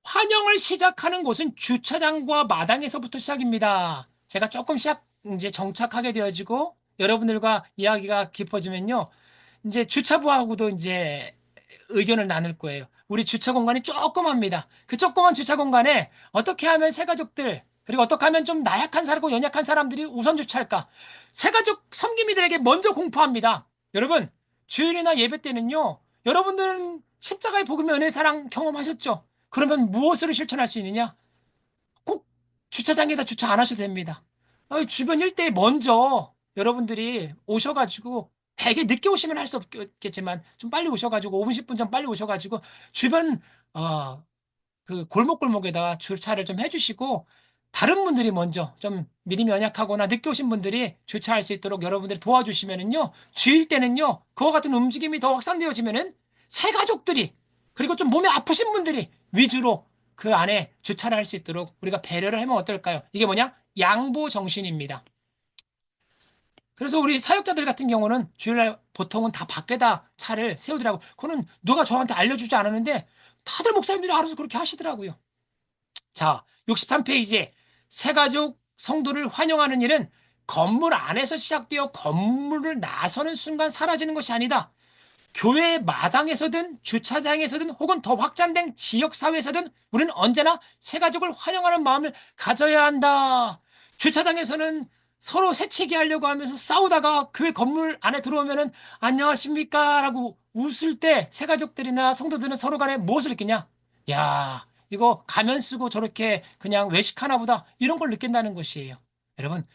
환영을 시작하는 곳은 주차장과 마당에서부터 시작입니다. 제가 조금 이제 정착하게 되어지고 여러분들과 이야기가 깊어지면요. 이제 주차부하고도 이제 의견을 나눌 거예요. 우리 주차 공간이 조그맣니다. 그 조그만 주차 공간에 어떻게 하면 새 가족들, 그리고 어떻게 하면 좀 나약한 사람과 연약한 사람들이 우선 주차할까? 새가족 섬김이들에게 먼저 공포합니다. 여러분, 주일이나 예배 때는요, 여러분들은 십자가의 복음의 은혜 사랑 경험하셨죠? 그러면 무엇으로 실천할 수 있느냐? 꼭 주차장에다 주차 안 하셔도 됩니다. 주변 일대에 먼저 여러분들이 오셔가지고 되게 늦게 오시면 할 수 없겠지만 좀 빨리 오셔가지고 5분, 10분 전 빨리 오셔가지고 주변 그 골목골목에다가 주차를 좀 해주시고 다른 분들이 먼저 좀 미리 연약하거나 늦게 오신 분들이 주차할 수 있도록 여러분들이 도와주시면은요 주일 때는요 그와 같은 움직임이 더 확산되어지면은 새 가족들이 그리고 좀 몸이 아프신 분들이 위주로 그 안에 주차를 할 수 있도록 우리가 배려를 하면 어떨까요? 이게 뭐냐? 양보 정신입니다. 그래서 우리 사역자들 같은 경우는 주일날 보통은 다 밖에다 차를 세우더라고. 그거는 누가 저한테 알려주지 않았는데 다들 목사님들이 알아서 그렇게 하시더라고요. 자, 63페이지에 새가족 성도를 환영하는 일은 건물 안에서 시작되어 건물을 나서는 순간 사라지는 것이 아니다. 교회 마당에서든 주차장에서든 혹은 더 확장된 지역사회에서든 우리는 언제나 새가족을 환영하는 마음을 가져야 한다. 주차장에서는 서로 새치기 하려고 하면서 싸우다가 교회 건물 안에 들어오면은 안녕하십니까? 라고 웃을 때 새가족들이나 성도들은 서로 간에 무엇을 느끼냐? 야, 이거 가면 쓰고 저렇게 그냥 외식하나 보다. 이런 걸 느낀다는 것이에요. 여러분,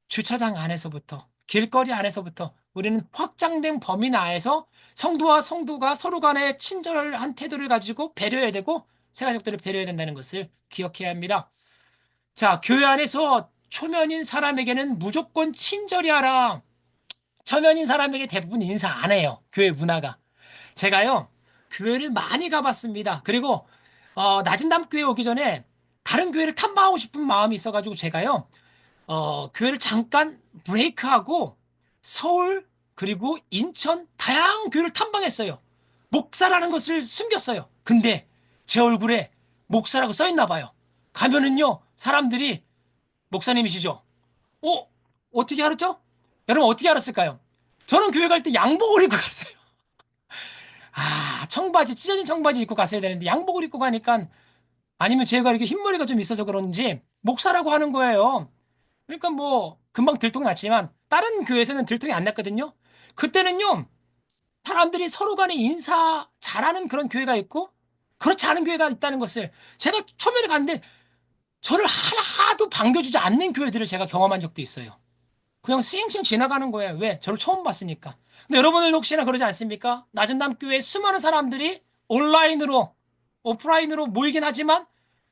주차장 안에서부터, 길거리 안에서부터 우리는 확장된 범위 내에서 성도와 성도가 서로 간에 친절한 태도를 가지고 배려해야 되고 새가족들을 배려해야 된다는 것을 기억해야 합니다. 자, 교회 안에서 초면인 사람에게는 무조건 친절히 하라. 초면인 사람에게 대부분 인사 안 해요. 교회 문화가. 제가요, 교회를 많이 가봤습니다. 그리고, 낮은담 교회 오기 전에 다른 교회를 탐방하고 싶은 마음이 있어가지고 제가요, 교회를 잠깐 브레이크하고 서울 그리고 인천 다양한 교회를 탐방했어요. 목사라는 것을 숨겼어요. 근데 제 얼굴에 목사라고 써 있나 봐요. 가면은요, 사람들이 목사님이시죠? 어? 어떻게 알았죠? 여러분 어떻게 알았을까요? 저는 교회 갈 때 양복을 입고 갔어요. 청바지, 찢어진 청바지 입고 갔어야 되는데 양복을 입고 가니까 아니면 제가 이렇게 흰머리가 좀 있어서 그런지 목사라고 하는 거예요. 그러니까 뭐 금방 들통이 났지만 다른 교회에서는 들통이 안 났거든요. 그때는요 사람들이 서로 간에 인사 잘하는 그런 교회가 있고 그렇지 않은 교회가 있다는 것을 제가 초면에 갔는데 저를 하나도 반겨주지 않는 교회들을 제가 경험한 적도 있어요. 그냥 쌩쌩 지나가는 거예요. 왜? 저를 처음 봤으니까. 근데 여러분들 혹시나 그러지 않습니까? 낮은담교회 수많은 사람들이 온라인으로 오프라인으로 모이긴 하지만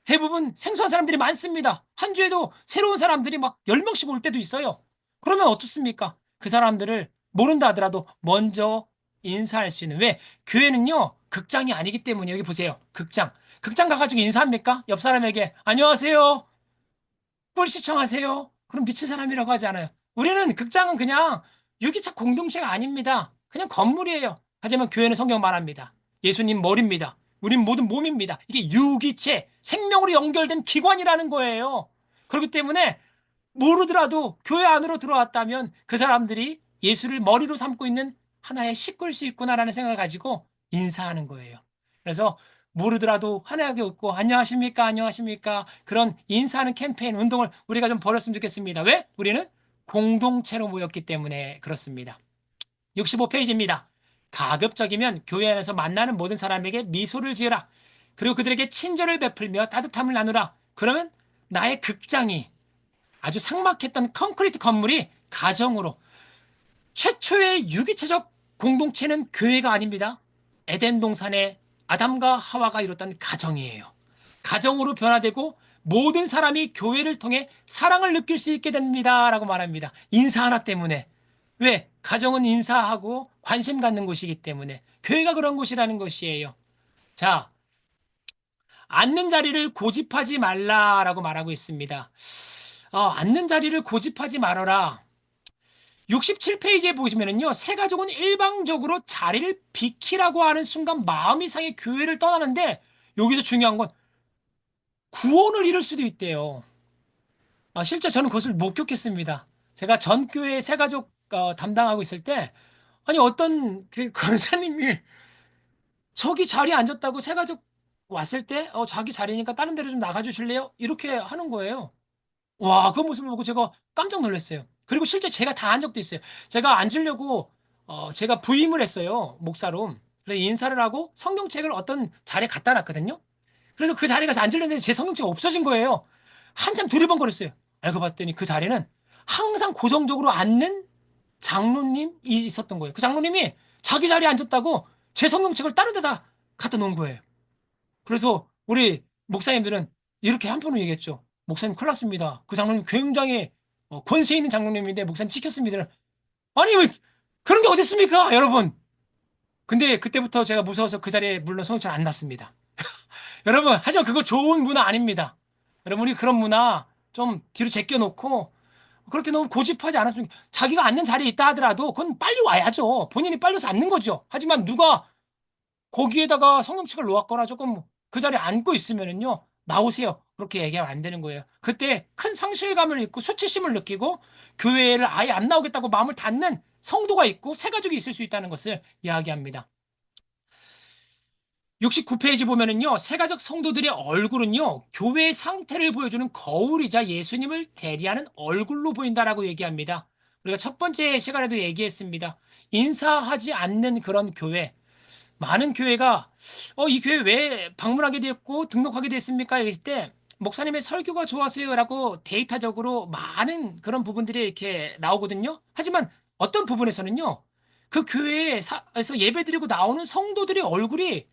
대부분 생소한 사람들이 많습니다. 한 주에도 새로운 사람들이 막 10명씩 올 때도 있어요. 그러면 어떻습니까? 그 사람들을 모른다 하더라도 먼저 인사할 수 있는. 왜? 교회는요, 극장이 아니기 때문에 여기 보세요. 극장. 극장 가가지고 인사합니까? 옆 사람에게 안녕하세요. 꼴 시청하세요. 그럼 미친 사람이라고 하지 않아요. 우리는 극장은 그냥 유기적 공동체가 아닙니다. 그냥 건물이에요. 하지만 교회는 성경 말합니다. 예수님 머리입니다. 우린 모든 몸입니다. 이게 유기체, 생명으로 연결된 기관이라는 거예요. 그렇기 때문에 모르더라도 교회 안으로 들어왔다면 그 사람들이 예수를 머리로 삼고 있는 하나의 식구일 수 있구나라는 생각을 가지고 인사하는 거예요. 그래서 모르더라도 환하게 웃고 안녕하십니까 안녕하십니까 그런 인사하는 캠페인 운동을 우리가 좀 벌였으면 좋겠습니다. 왜? 우리는 공동체로 모였기 때문에 그렇습니다. 65페이지입니다. 가급적이면 교회 안에서 만나는 모든 사람에게 미소를 지으라. 그리고 그들에게 친절을 베풀며 따뜻함을 나누라. 그러면 나의 극장이 아주 삭막했던 콘크리트 건물이 가정으로 최초의 유기체적 공동체는 교회가 아닙니다. 에덴 동산의 아담과 하와가 이뤘던 가정이에요. 가정으로 변화되고 모든 사람이 교회를 통해 사랑을 느낄 수 있게 됩니다. 라고 말합니다. 인사 하나 때문에. 왜? 가정은 인사하고 관심 갖는 곳이기 때문에. 교회가 그런 곳이라는 것이에요. 자, 앉는 자리를 고집하지 말라라고 말하고 있습니다. 앉는 자리를 고집하지 말아라. 67페이지에 보시면은요, 새 가족은 일방적으로 자리를 비키라고 하는 순간 마음 이상의 교회를 떠나는데, 여기서 중요한 건 구원을 잃을 수도 있대요. 실제 저는 그것을 목격했습니다. 제가 전 교회 새 가족 담당하고 있을 때, 아니, 어떤 그 권사님이 저기 자리에 앉았다고 새 가족 왔을 때, 자기 자리니까 다른 데로 좀 나가주실래요? 이렇게 하는 거예요. 와, 그 모습을 보고 제가 깜짝 놀랐어요. 그리고 실제 제가 다 한 적도 있어요. 제가 앉으려고 제가 부임을 했어요. 목사로. 그래서 인사를 하고 성경책을 어떤 자리에 갖다 놨거든요. 그래서 그 자리에 가서 앉으려는데 제 성경책이 없어진 거예요. 한참 두리번거렸어요. 알고 봤더니 그 자리는 항상 고정적으로 앉는 장로님이 있었던 거예요. 그 장로님이 자기 자리에 앉았다고 제 성경책을 다른 데다 갖다 놓은 거예요. 그래서 우리 목사님들은 이렇게 한편으로 얘기했죠. 목사님 큰일 났습니다. 그 장로님 굉장히 권세 있는 장로님인데 목사님 찍혔습니다. 아니 왜 그런 게 어디 있습니까, 여러분? 근데 그때부터 제가 무서워서 그 자리에 물론 성경책 안 놨습니다. 여러분, 하지만 그거 좋은 문화 아닙니다. 여러분, 우리 그런 문화 좀 뒤로 제껴놓고 그렇게 너무 고집하지 않았으면 자기가 앉는 자리에 있다 하더라도 그건 빨리 와야죠. 본인이 빨리 와서 앉는 거죠. 하지만 누가 거기에다가 성경책을 놓았거나 조금 그 자리에 앉고 있으면은요, 나오세요. 그렇게 얘기하면 안 되는 거예요. 그때 큰 상실감을 잊고 수치심을 느끼고 교회를 아예 안 나오겠다고 마음을 닫는 성도가 있고 새 가족이 있을 수 있다는 것을 이야기합니다. 69페이지 보면은요, 세가족 성도들의 얼굴은요, 교회의 상태를 보여주는 거울이자 예수님을 대리하는 얼굴로 보인다라고 얘기합니다. 우리가 첫 번째 시간에도 얘기했습니다. 인사하지 않는 그런 교회. 많은 교회가, 이 교회 왜 방문하게 되었고 등록하게 됐습니까? 얘기했을 때, 목사님의 설교가 좋아서요라고 데이터적으로 많은 그런 부분들이 이렇게 나오거든요. 하지만 어떤 부분에서는요, 그 교회에서 예배드리고 나오는 성도들의 얼굴이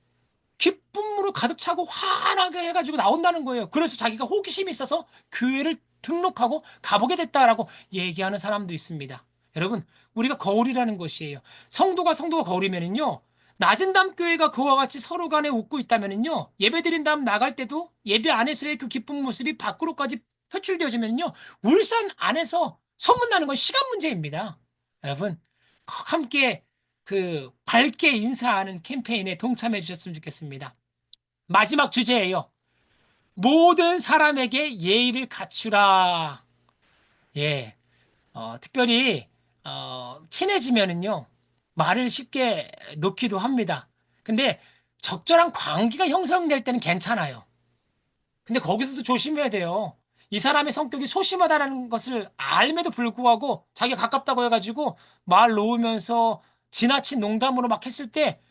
기쁨으로 가득 차고 환하게 해가지고 나온다는 거예요. 그래서 자기가 호기심이 있어서 교회를 등록하고 가보게 됐다라고 얘기하는 사람도 있습니다. 여러분, 우리가 거울이라는 것이에요. 성도가 거울이면은요, 낮은 담 교회가 그와 같이 서로 간에 웃고 있다면은요, 예배 드린 다음 나갈 때도 예배 안에서의 그 기쁜 모습이 밖으로까지 표출되어지면요, 울산 안에서 소문나는 건 시간 문제입니다. 여러분, 꼭 함께 밝게 인사하는 캠페인에 동참해 주셨으면 좋겠습니다. 마지막 주제예요. 모든 사람에게 예의를 갖추라. 예. 특별히, 친해지면은요, 말을 쉽게 놓기도 합니다. 근데 적절한 관계가 형성될 때는 괜찮아요. 근데 거기서도 조심해야 돼요. 이 사람의 성격이 소심하다는 것을 알면도 불구하고 자기가 가깝다고 해가지고 말 놓으면서 지나친 농담으로 막 했을 때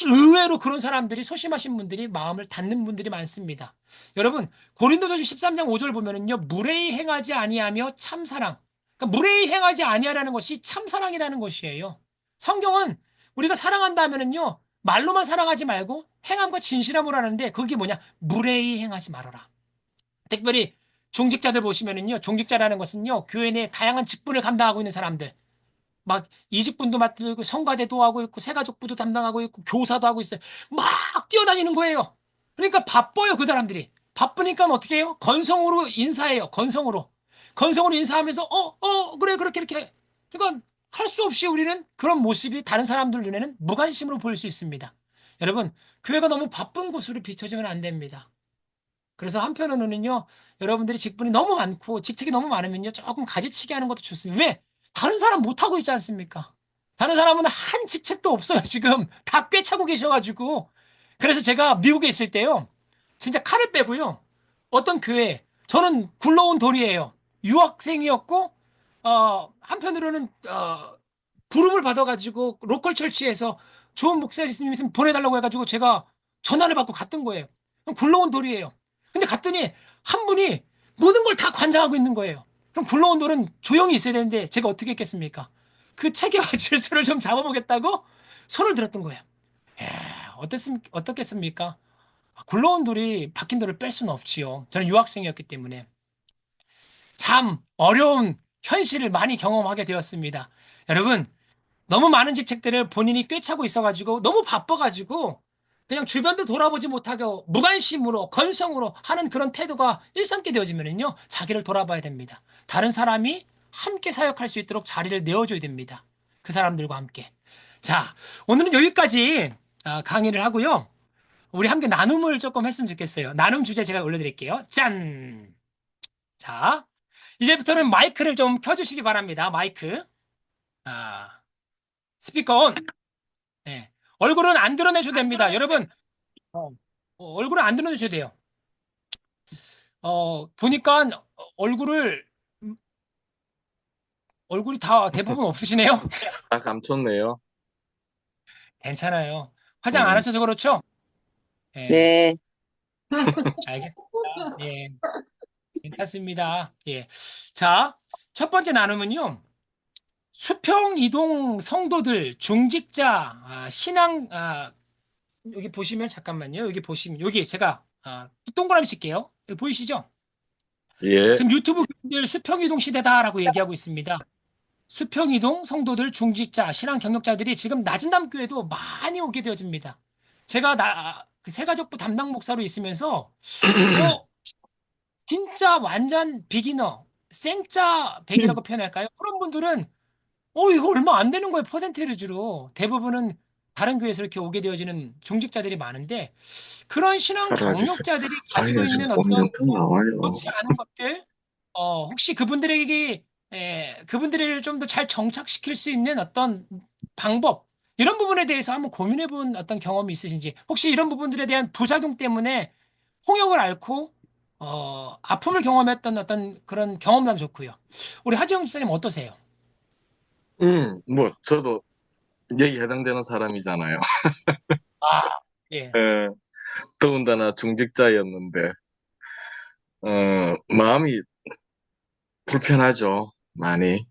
의외로 그런 사람들이 소심하신 분들이 마음을 닫는 분들이 많습니다. 여러분, 고린도전서 13장 5절 보면은요, 무례히 행하지 아니하며 참사랑. 그러니까 무례히 행하지 아니하라는 것이 참사랑이라는 것이에요. 성경은 우리가 사랑한다 하면은요, 말로만 사랑하지 말고 행함과 진실함으로 하는데 그게 뭐냐? 무례히 행하지 말아라. 특별히 종직자들 보시면은요, 종직자라는 것은요, 교회 내 다양한 직분을 감당하고 있는 사람들. 막 이직분도 맡고 성가대도 하고 있고 새가족부도 담당하고 있고 교사도 하고 있어요. 막 뛰어다니는 거예요. 그러니까 바빠요, 그 사람들이. 바쁘니까 어떻게 해요? 건성으로 인사해요. 건성으로 인사하면서 그래 그렇게 이렇게. 그러니까 할 수 없이 우리는 그런 모습이 다른 사람들 눈에는 무관심으로 보일 수 있습니다. 여러분, 교회가 너무 바쁜 곳으로 비춰지면 안 됩니다. 그래서 한편으로는요, 여러분들이 직분이 너무 많고 직책이 너무 많으면요, 조금 가지치기 하는 것도 좋습니다. 왜? 다른 사람 못하고 있지 않습니까? 다른 사람은 한 직책도 없어요, 지금. 다 꿰차고 계셔가지고. 그래서 제가 미국에 있을 때요, 진짜 칼을 빼고요, 어떤 교회, 저는 굴러온 돌이에요. 유학생이었고, 한편으로는, 부름을 받아가지고, 로컬 철치에서 좋은 목사님 있으면 보내달라고 해가지고 제가 전화를 받고 갔던 거예요. 그럼 굴러온 돌이에요. 근데 갔더니 한 분이 모든 걸 다 관장하고 있는 거예요. 그럼 굴러온 돌은 조용히 있어야 되는데 제가 어떻게 했겠습니까? 그 체계와 질서를 좀 잡아보겠다고 손을 들었던 거예요. 어떻겠습니까? 굴러온 돌이 박힌 돌을 뺄 수는 없지요. 저는 유학생이었기 때문에. 참 어려운 현실을 많이 경험하게 되었습니다. 여러분, 너무 많은 직책들을 본인이 꿰차고 있어가지고 너무 바빠가지고 그냥 주변도 돌아보지 못하고 무관심으로 건성으로 하는 그런 태도가 일삼게 되어지면요, 자기를 돌아봐야 됩니다. 다른 사람이 함께 사역할 수 있도록 자리를 내어줘야 됩니다. 그 사람들과 함께. 자, 오늘은 여기까지 강의를 하고요. 우리 함께 나눔을 조금 했으면 좋겠어요. 나눔 주제 제가 올려드릴게요. 짠! 자, 이제부터는 마이크를 좀 켜주시기 바랍니다. 마이크. 아, 스피커 온. 네. 얼굴은 안 드러내셔도 됩니다. 여러분, 얼굴은 안 드러내셔도 돼요. 보니까 얼굴을, 얼굴이 다 대부분 없으시네요? 다 감췄네요. 괜찮아요. 화장 안 음. 하셔서 그렇죠? 예, 네. 알겠습니다. 예, 괜찮습니다. 예. 자, 첫 번째 나눔은요. 수평 이동 성도들, 중직자, 신앙, 여기 보시면 잠깐만요. 여기 보시면 여기 제가 동그라미 칠게요. 여기 보이시죠? 예. 지금 유튜브 교인들 수평 이동 시대다라고 얘기하고 있습니다. 수평 이동 성도들, 중직자, 신앙 경력자들이 지금 낮은담 교회도 많이 오게 되어집니다. 제가 그 새가족부 담당 목사로 있으면서 뭐 진짜 완전 비기너, 생짜 백이라고 표현할까요? 그런 분들은 이거 얼마 안 되는 거예요, 퍼센테이지로. 대부분은 다른 교회에서 이렇게 오게 되어지는 중직자들이 많은데, 그런 신앙 사라지세요. 경력자들이 가지고 아예 지금 있는 어떤 꼼짝도 나와요. 좋지 않은 것들, 혹시 그분들에게, 그분들을 좀 더 잘 정착시킬 수 있는 어떤 방법, 이런 부분에 대해서 한번 고민해 본 어떤 경험이 있으신지, 혹시 이런 부분들에 대한 부작용 때문에 홍역을 앓고, 아픔을 경험했던 어떤 그런 경험담 좋고요. 우리 하지영 집사님 어떠세요? 뭐, 저도 여기 해당되는 사람이잖아요. 아, 예. 예, 더군다나 중직자였는데, 마음이 불편하죠. 많이.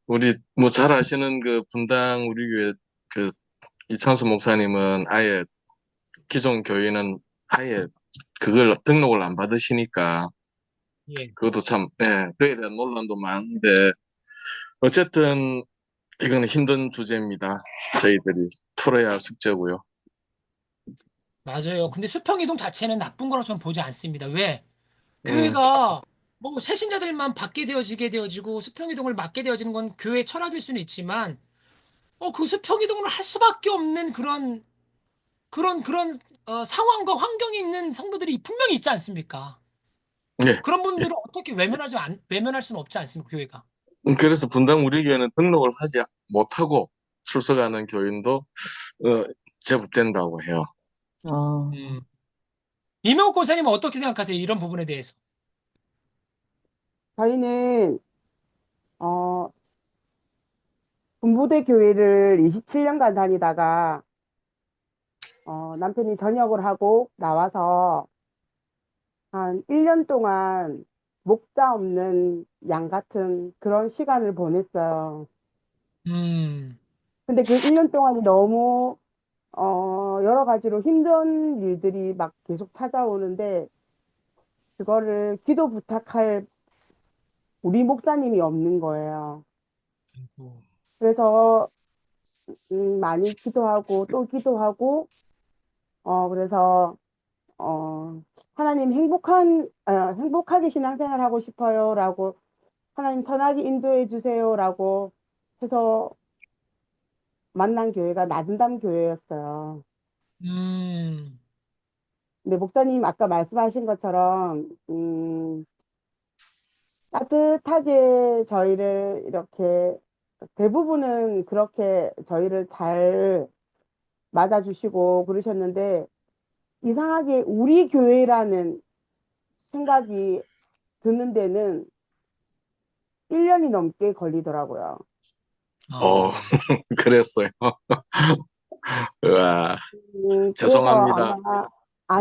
우리, 뭐, 잘 아시는 그 분당 우리 교회 그 이창수 목사님은 아예 기존 교회는 아예 그걸 등록을 안 받으시니까, 예. 그것도 참, 그에 대한 논란도 많은데, 어쨌든, 이거는 힘든 주제입니다. 저희들이 풀어야 할 숙제고요. 맞아요. 근데 수평이동 자체는 나쁜 거라 저는 보지 않습니다. 왜? 음, 교회가 뭐 새신자들만 받게 되어지게 되어지고 수평이동을 맡게 되어지는 건 교회의 철학일 수는 있지만, 그 수평이동을 할 수밖에 없는 그런 상황과 환경이 있는 성도들이 분명히 있지 않습니까? 예. 그런 분들은 어떻게 외면할 수는 없지 않습니까, 교회가? 그래서 분당 우리 교회는 등록을 하지 못하고 출석하는 교인도 제법 된다고 해요. 음. 이명옥 권사님은 어떻게 생각하세요? 이런 부분에 대해서. 저희는, 어, 군부대 교회를 27년간 다니다가, 남편이 전역을 하고 나와서 한 1년 동안 목자 없는 양 같은 그런 시간을 보냈어요. 음, 근데 그 1년 동안이 너무, 여러 가지로 힘든 일들이 막 계속 찾아오는데, 그거를 기도 부탁할 우리 목사님이 없는 거예요. 뭐, 그래서 많이 기도하고 또 기도하고 그래서 하나님 행복하게 신앙생활 하고 싶어요라고 하나님 선하게 인도해 주세요라고 해서 만난 교회가 나든담 교회였어요. 음, 근데 목사님 아까 말씀하신 것처럼 따뜻하게 저희를 이렇게 대부분은 그렇게 저희를 잘 맞아주시고 그러셨는데 이상하게 우리 교회라는 생각이 드는 데는 1년이 넘게 걸리더라고요. 어, 어, 그랬어요. 으아, 그래서 죄송합니다. 아마,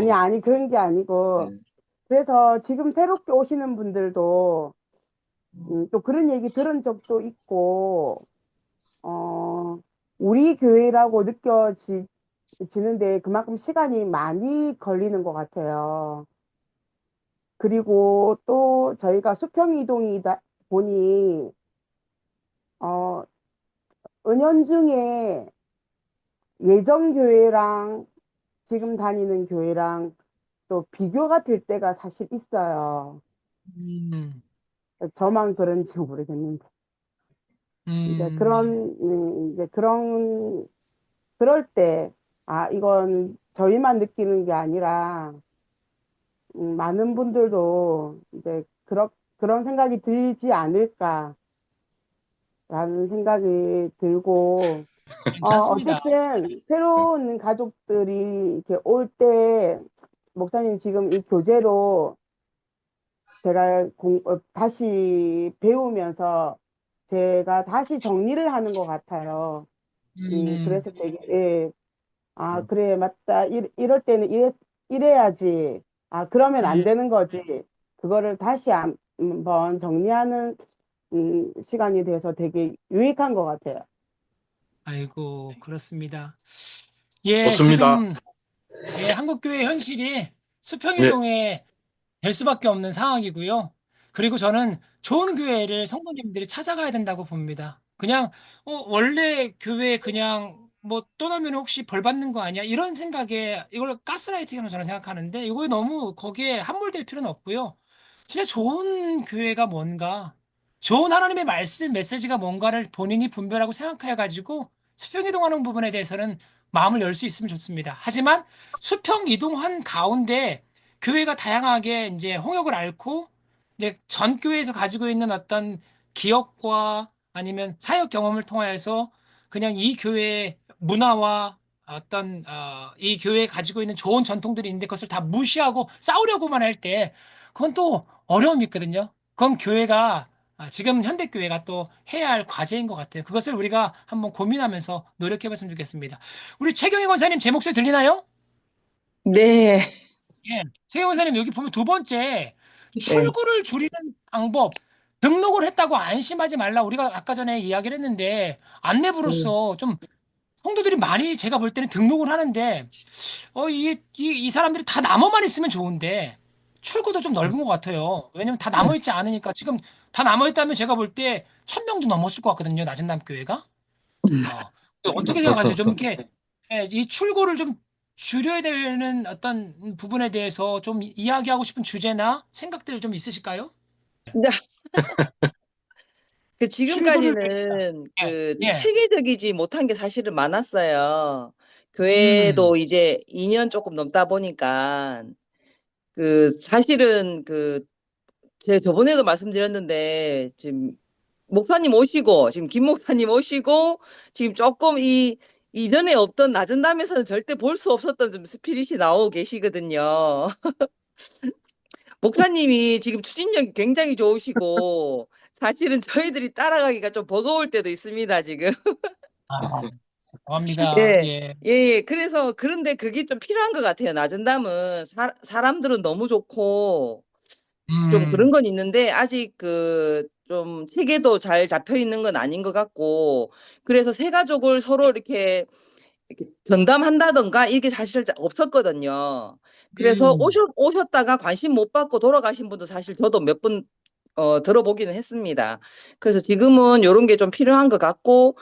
음, 아니, 그런 게 아니고, 음, 그래서 지금 새롭게 오시는 분들도, 또 그런 얘기 들은 적도 있고, 어, 우리 교회라고 느껴지는데 그만큼 시간이 많이 걸리는 것 같아요. 그리고 또 저희가 수평이동이다 보니, 어, 은연중에 예전 교회랑 지금 다니는 교회랑 또 비교가 될 때가 사실 있어요. 음, 저만 그런지 모르겠는데. 음, 이제 그럴 때, 이건 저희만 느끼는 게 아니라, 많은 분들도 이제 그런 생각이 들지 않을까라는 생각이 들고, 괜찮습니다. 어쨌든 새로운 가족들이 이렇게 올 때 목사님 지금 이 교재로 제가 다시 배우면서 제가 다시 정리를 하는 것 같아요. 음, 그래서 되게, 예, 아, 그래, 맞다. 이럴 때는 이래야지. 아, 그러면 안 예. 되는 거지. 그거를 다시 한번 정리하는, 시간이 돼서 되게 유익한 것 같아요. 아이고, 그렇습니다. 예, 좋습니다. 지금, 예, 한국교회 현실이 예, 수평이동에 될 수밖에 없는 상황이고요. 그리고 저는 좋은 교회를 성도님들이 찾아가야 된다고 봅니다. 그냥 원래 교회 그냥 뭐 떠나면 혹시 벌 받는 거 아니야? 이런 생각에 이걸 가스라이팅이라고 저는 생각하는데 이거 너무 거기에 함몰될 필요는 없고요. 진짜 좋은 교회가 뭔가, 좋은 하나님의 말씀 메시지가 뭔가를 본인이 분별하고 생각해 가지고 수평 이동하는 부분에 대해서는 마음을 열 수 있으면 좋습니다. 하지만 수평 이동한 가운데 교회가 다양하게 이제 홍역을 앓고 이제 전 교회에서 가지고 있는 어떤 기억과 아니면 사역 경험을 통하여서 그냥 이 교회의 문화와 어떤 이 교회에 가지고 있는 좋은 전통들이 있는데 그것을 다 무시하고 싸우려고만 할 때 그건 또 어려움이 있거든요. 그건 교회가 지금 현대 교회가 또 해야 할 과제인 것 같아요. 그것을 우리가 한번 고민하면서 노력해 봤으면 좋겠습니다. 우리 최경희 권사님 제 목소리 들리나요? 네, 예. 최경원 사님 여기 보면 두 번째 네, 출구를 줄이는 방법 등록을 했다고 안심하지 말라 우리가 아까 전에 이야기를 했는데 네. 안내부로서 좀 성도들이 많이 제가 볼 때는 등록을 하는데 이 사람들이 다 남아만 있으면 좋은데 출구도 좀 넓은 것 같아요. 왜냐면 다 남아있지 않으니까 지금 다 남아있다면 제가 볼 때 1,000명도 넘었을 것 같거든요. 낮은 담 교회가. 어, 어떻게 생각하세요? 좀 이렇게 이 출구를 좀 줄여야 되는 어떤 부분에 대해서 좀 이야기하고 싶은 주제나 생각들이 좀 있으실까요? 근데 그 출구를 줄인다. 지금까지는 예, 그 예. 체계적이지 못한 게 사실은 많았어요. 음, 교회도 이제 2년 조금 넘다 보니까 그 사실은 그 제 저번에도 말씀드렸는데 지금 목사님 오시고 지금 김 목사님 오시고 지금 조금 이 이전에 없던 낮은 담에서는 절대 볼 수 없었던 좀 스피릿이 나오고 계시거든요. 목사님이 지금 추진력이 굉장히 좋으시고 사실은 저희들이 따라가기가 좀 버거울 때도 있습니다, 지금. 아, 감사합니다. 예. 예. 예, 예. 그래서 그런데 그게 좀 필요한 것 같아요. 낮은 담은 사람들은 너무 좋고 좀 그런 음, 건 있는데 아직 그 좀 체계도 잘 잡혀 있는 건 아닌 것 같고 그래서 새 가족을 서로 이렇게 전담한다던가 이게 사실 없었거든요. 그래서 음. 오셨다가 관심 못 받고 돌아가신 분도 사실 저도 몇 분 들어보기는 했습니다. 그래서 지금은 요런 게 좀 필요한 것 같고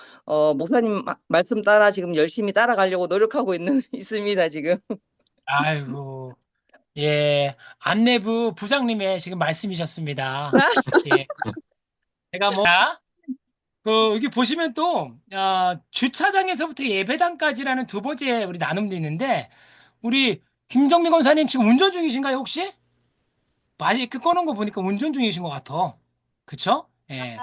목사님 말씀 따라 지금 열심히 따라가려고 노력하고 있는 있습니다, 지금. 아이고, 예. 안내부 부장님의 지금 말씀이셨습니다. 예. 제가 뭐, 여기 보시면 또, 주차장에서부터 예배당까지라는 두 번째 우리 나눔도 있는데, 우리 김정민 권사님 지금 운전 중이신가요, 혹시? 마이크 꺼놓은 거 보니까 운전 중이신 것 같아. 그쵸? 예. 어,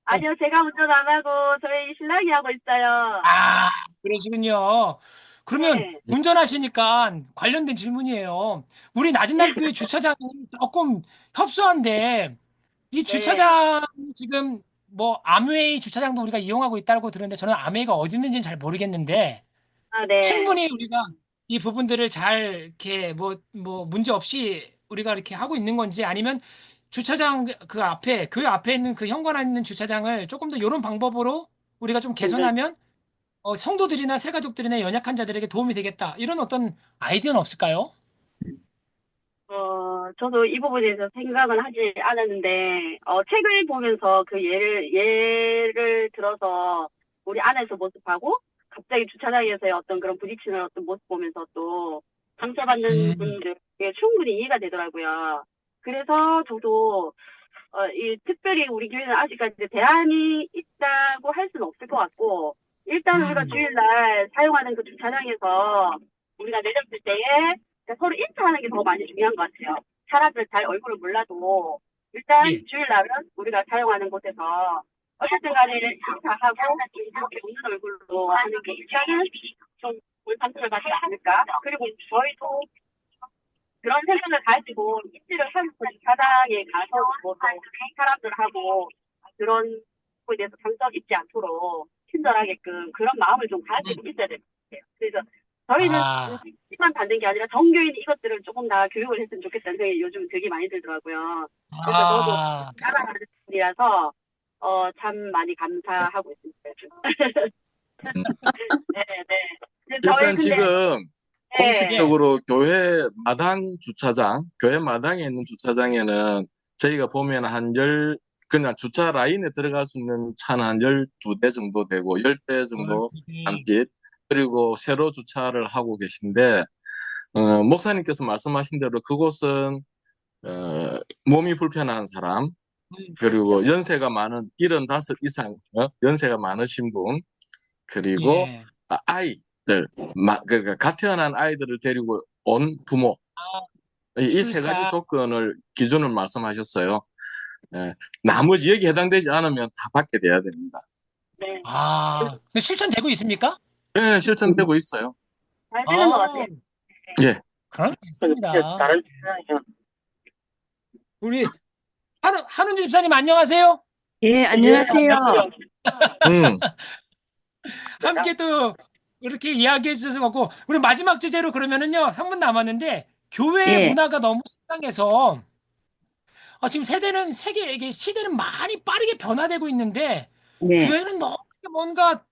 아니요, 제가 운전 안 하고 저희 신랑이 하고 있어요. 아, 그러시군요. 그러면 네, 운전하시니까 관련된 질문이에요. 우리 낮은담교회 주차장이 조금 협소한데, 이 네, 주차장 지금 뭐 아므웨이 주차장도 우리가 이용하고 있다고 들었는데 저는 아므웨이가 어디 있는지는 잘 모르겠는데 아, 네, 충분히 우리가 이 부분들을 잘 이렇게 뭐 문제 없이 우리가 이렇게 하고 있는 건지 아니면 주차장 그 앞에 그 앞에 있는 그 현관에 있는 주차장을 조금 더 이런 방법으로 우리가 좀 네. 개선하면 성도들이나 새가족들이나 연약한 자들에게 도움이 되겠다. 이런 어떤 아이디어는 없을까요? 저도 이 부분에 대해서 생각은 하지 않았는데, 책을 보면서 그 예를 들어서 우리 안에서 모습하고 갑자기 주차장에서의 어떤 그런 부딪히는 어떤 모습 보면서 또 상처받는 음, 분들께 충분히 이해가 되더라고요. 그래서 저도 특별히 우리 교회는 아직까지 대안이 있다고 할 수는 없을 것 같고, 일단 우리가 음, 주일날 사용하는 그 주차장에서 우리가 내렸을 때에 서로 인사하는 게 더 많이 중요한 것 같아요. 사람들 잘 얼굴을 몰라도 일단 예. 주일날은 우리가 사용하는 곳에서 어쨌든 간에 인사하고 이렇게 웃는 얼굴로 하는 게 일단은 좀 상처를 받지 않을까. 그리고 저희도 의견을 가지고 입지를 하고 사장에 가서 뭐 사람들하고 그런 거에 대해서 상처 입지 않도록 친절하게끔 그런 마음을 좀 가지고 있어야 될 것 같아요. 그래서 저희는 아, 입지만 받는 게 아니라 전교인 이것들을 조금 다 교육을 했으면 좋겠다는 생각이 요즘 되게 많이 들더라고요. 그래서 저도 아, 따라가는 분이라서 참 많이 감사하고 있습니다. 음. 네, 네. 근데 저희 일단 근데 지금 네, 공식적으로 교회 마당 주차장, 교회 마당에 있는 주차장에는 저희가 보면 그냥 주차 라인에 들어갈 수 있는 차는 한 12대 정도 되고, 10대 정도 남짓, 그리고 세로 주차를 하고 계신데, 목사님께서 말씀하신 대로 그곳은, 몸이 불편한 사람, 그리고 연세가 많은 75 이상, 연세가 많으신 분, 그리고 예. 아이들, 그러니까 갓 태어난 아이들을 데리고 온 부모, 이 세 가지 출사. 조건을 기준을 말씀하셨어요. 예, 나머지 여기 해당되지 않으면 다 받게 돼야 됩니다. 네. 아, 근데 실천되고 있습니까? 예, 실천되고 있어요. 잘 되는 것 아, 같아요. 예. 그럼 됐습니다. 다른 주차장이요. 우리 한은주 집사님 안녕하세요. 예, 안녕하세요. 음, 함께 또 이렇게 이야기해 주셔서 고고 우리 마지막 주제로 그러면은요 3분 남았는데 교회 예, 문화가 너무 식상해서 지금 세계 이게 시대는 많이 빠르게 변화되고 있는데 네, 교회는 너무 뭔가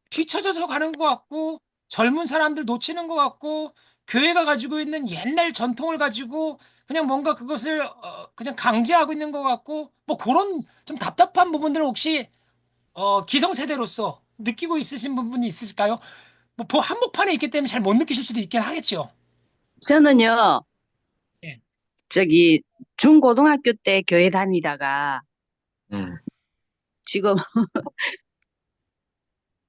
뒤처져서 가는 것 같고 젊은 사람들 놓치는 것 같고 교회가 가지고 있는 옛날 전통을 가지고 그냥 뭔가 그것을 그냥 강제하고 있는 것 같고 뭐 그런 좀 답답한 부분들을 혹시 기성세대로서 느끼고 있으신 부분이 있으실까요? 뭐 한복판에 있기 때문에 잘 못 느끼실 수도 있긴 하겠죠. 저는요, 예. 중고등학교 때 교회 다니다가 음, 지금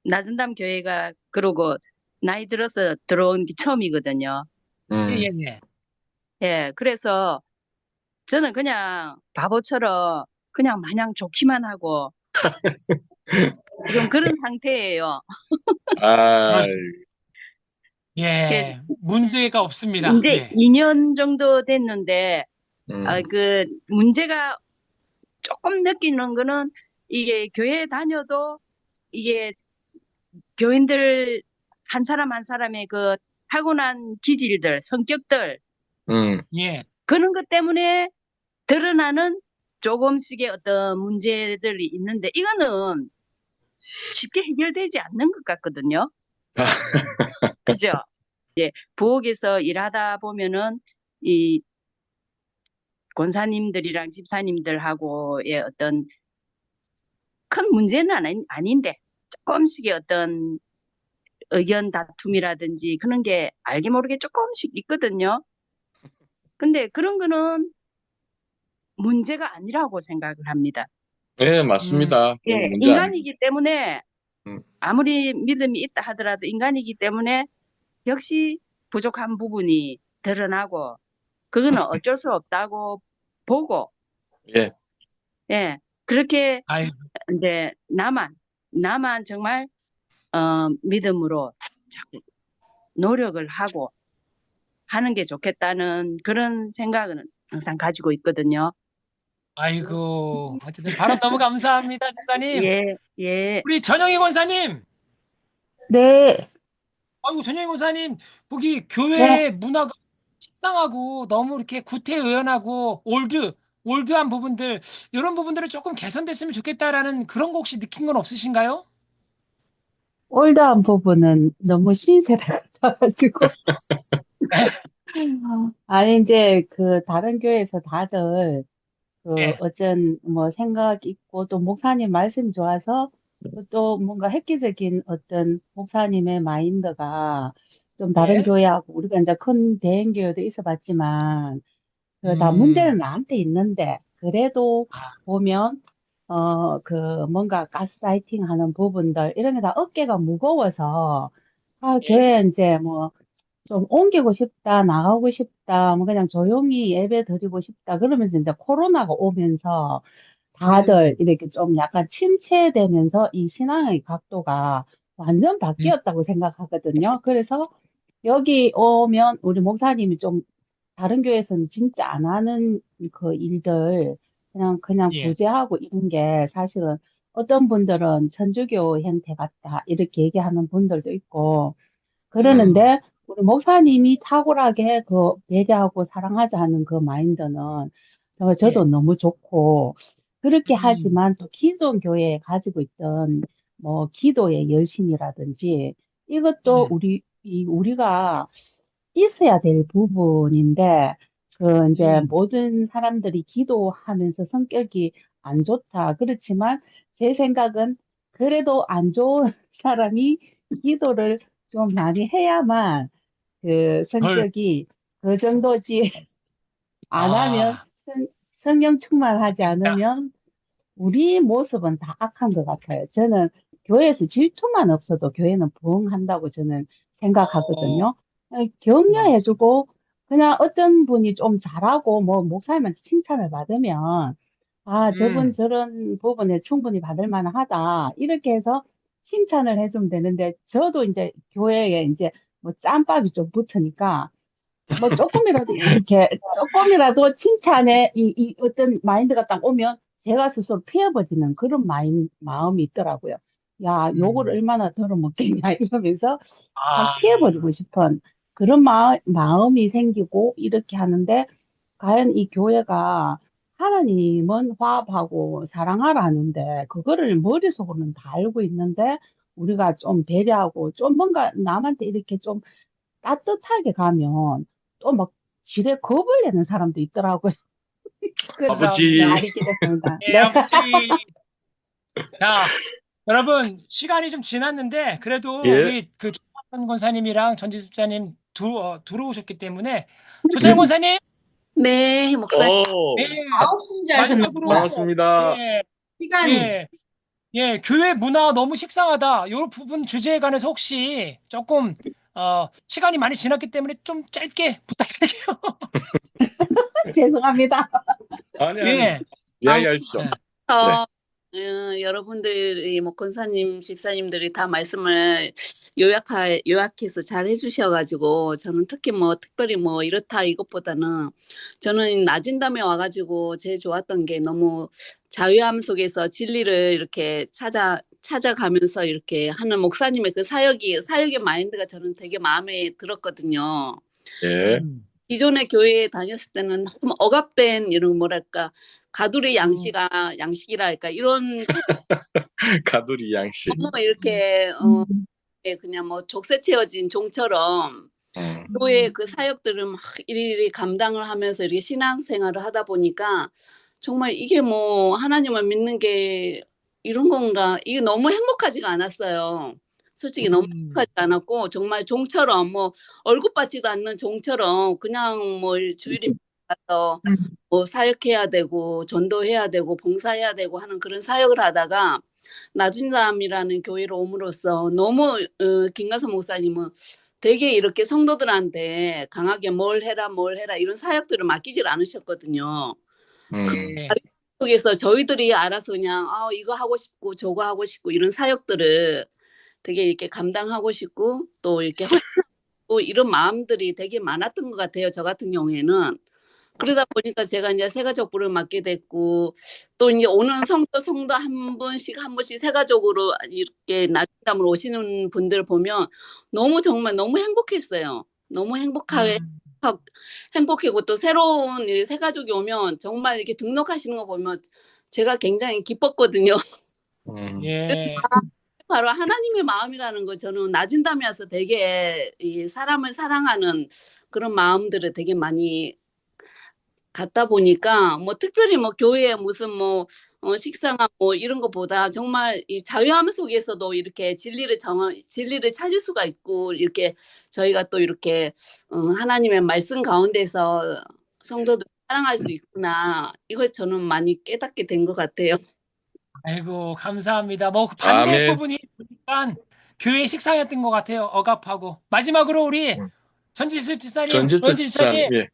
나전담 교회가 그러고 나이 들어서 들어온 게 처음이거든요. 예, 예, 음, 예. 예, 그래서 저는 그냥 바보처럼 그냥 마냥 좋기만 하고 지금 그런 상태예요. 아, 그러시, 그 예, 문제가 없습니다. 이제 예. 2년 정도 됐는데, 음, 문제가 조금 느끼는 거는 이게 교회 다녀도 이게 교인들 한 사람 한 사람의 그 타고난 기질들, 성격들, 음, 예. 그런 것 때문에 드러나는 조금씩의 어떤 문제들이 있는데, 이거는 쉽게 해결되지 않는 것 같거든요. 그죠? 부엌에서 일하다 보면은 이 권사님들이랑 집사님들하고의 어떤 큰 문제는 아닌데, 조금씩의 어떤 의견 다툼이라든지 그런 게 알게 모르게 조금씩 있거든요. 근데 그런 거는 문제가 아니라고 생각을 합니다. 예, 음, 맞습니다. 그건 예, 문제 아닙니다. 인간이기 때문에 음, 아무리 믿음이 있다 하더라도 인간이기 때문에 역시 부족한 부분이 드러나고 그거는 어쩔 수 없다고 보고, 예, 예, 그렇게 아이, 이제 나만 정말 믿음으로 자꾸 노력을 하고 하는 게 좋겠다는 그런 생각은 항상 가지고 있거든요. 아이고, 어쨌든 발언 너무 감사합니다, 집사님. 예, 예, 우리 전영희 권사님, 네, 아이고 전영희 권사님, 거기 네. 교회 문화가 식상하고 너무 이렇게 구태의연하고 올드한 부분들 이런 부분들을 조금 개선됐으면 좋겠다라는 그런 거 혹시 느낀 건 없으신가요? 올드한 부분은 너무 신세대 같아가지고. 아니, 이제 그 다른 교회에서 다들 그 예, 어쩐 뭐 생각 있고 또 목사님 말씀 좋아서 또 뭔가 획기적인 어떤 목사님의 마인드가 좀 다른 예. 교회하고 우리가 이제 큰 대형 교회도 있어봤지만 그 다 문제는 음, 나한테 있는데 그래도 아, 보면 그 뭔가 가스라이팅 하는 부분들 이런 게 다 어깨가 무거워서 예, 교회 이제 뭐 좀 옮기고 싶다, 나가고 싶다, 뭐 그냥 조용히 예배 드리고 싶다. 그러면서 이제 코로나가 오면서 다들 음, 이렇게 좀 약간 침체되면서 이 신앙의 각도가 완전 음, 바뀌었다고 생각하거든요. 그래서 여기 오면 우리 목사님이 좀 다른 교회에서는 진짜 안 하는 그 일들 그냥 예. 구제하고 이런 게 사실은 어떤 분들은 천주교 형태 같다 이렇게 얘기하는 분들도 있고 그러는데 우리 목사님이 탁월하게 그 배려하고 사랑하자 하는 그 마인드는 저도 예. 너무 좋고 그렇게 음. 하지만 또 기존 교회에 가지고 있던 뭐 기도의 열심이라든지 이것도 음. 우리가 있어야 될 부분인데 그 이제 음. 모든 사람들이 기도하면서 성격이 안 좋다. 그렇지만 제 생각은 그래도 안 좋은 사람이 기도를 좀 많이 해야만 그 헐. 성격이 그 정도지 안 하면 아, 성령 충만하지 멋있다. 않으면 우리 모습은 다 악한 것 같아요. 저는 교회에서 질투만 없어도 교회는 부흥한다고 저는 어, 생각하거든요. 뭐, 격려해주고 그냥 어떤 분이 좀 잘하고 뭐 목사님한테 칭찬을 받으면 아, 저분 음. 저런 부분에 충분히 받을 만하다. 이렇게 해서 칭찬을 해주면 되는데 저도 이제 교회에 이제 뭐 짬밥이 좀 붙으니까 뭐 조금이라도 이렇게 조금이라도 칭찬에 이 어떤 마인드가 딱 오면 제가 스스로 피해버리는 그런 마음이 있더라고요. 야, 욕을 음. 얼마나 들어먹겠냐 이러면서 막 아, 피해버리고 싶은 그런 마음이 생기고 이렇게 하는데 과연 이 교회가 하나님은 화합하고 사랑하라 하는데 그거를 머릿속으로는 다 알고 있는데 우리가 좀 배려하고 좀 뭔가 남한테 이렇게 좀 따뜻하게 가면 또 막 지레 겁을 내는 사람도 있더라고요. 그, 네, 감사합니다. 아버지. 알겠습니다. 예, 네. 아버지. 자, 여러분, 시간이 좀 지났는데, 그래도 예. 우리 그 조상현 권사님이랑 전지수 집사님 들어오셨기 때문에, 조상현 권사님, 네, 목사님. 예, 오, 9시인지 마지막으로, 하셨나보다. 반갑습니다. 예, 시간이. 예, 예, 교회 문화 너무 식상하다. 요 부분 주제에 관해서 혹시 조금, 시간이 많이 지났기 때문에 좀 짧게 부탁드릴게요. 죄송합니다. 아니, 예, 이야기하십시오. 예, 네. 여러분들이, 뭐, 권사님, 집사님들이 다 말씀을 요약해서 잘 해주셔가지고, 저는 특히 뭐, 특별히 뭐, 이렇다 이것보다는, 저는 낮은 담에 와가지고, 제일 좋았던 게 너무 자유함 속에서 진리를 이렇게 찾아가면서 이렇게 하는 목사님의 그 사역의 마인드가 저는 되게 마음에 들었거든요. 예. 기존의 교회에 다녔을 때는 너무 억압된 이런 뭐랄까 가두리 양식이라 할까 이런 가두리 양식. 너무 이렇게 그냥 뭐 족쇄 채워진 종처럼 교회 그 사역들을 막 일일이 감당을 하면서 이렇게 신앙생활을 하다 보니까 정말 이게 뭐 하나님을 믿는 게 이런 건가 이게 너무 행복하지가 않았어요. 솔직히 너무 행복하지 않았고 정말 종처럼 뭐 얼굴 받지도 않는 종처럼 그냥 뭐 주일이 가서 뭐 사역해야 되고 전도해야 되고 봉사해야 되고 하는 그런 사역을 하다가 낮은 담이라는 교회로 옴으로써 너무 김가서 목사님은 되게 이렇게 성도들한테 강하게 뭘 해라 이런 사역들을 맡기질 않으셨거든요. 그 예, 속에서 저희들이 알아서 그냥 이거 하고 싶고 저거 하고 싶고 이런 사역들을 되게 이렇게 감당하고 싶고 또 이렇게 하고 이런 마음들이 되게 많았던 것 같아요. 저 같은 경우에는. 그러다 보니까 제가 이제 세가족부를 맡게 됐고 또 이제 오는 성도 한 분씩 세가족으로 이렇게 낮잠을 오시는 분들 보면 너무 정말 너무 행복했어요. 너무 행복하고 또 새로운 세가족이 오면 정말 이렇게 등록하시는 거 보면 제가 굉장히 기뻤거든요. 예, 바로 하나님의 마음이라는 거 저는 낮은 담에 와서 되게 이 사람을 사랑하는 그런 마음들을 되게 많이 갔다 보니까 뭐 특별히 뭐 교회에 무슨 뭐 식상한 뭐 이런 것보다 정말 이 자유함 속에서도 이렇게 진리를 찾을 수가 있고 이렇게 저희가 또 이렇게 하나님의 말씀 가운데서 성도들 사랑할 수 있구나 이걸 저는 많이 깨닫게 된 것 같아요. 아이고, 감사합니다. 뭐, 그 반대 아멘. 부분이 보니까 교회 식상이었던 것 같아요. 억압하고. 마지막으로 우리 전지수 집사님, 전집사 전지 집사님, 집사님,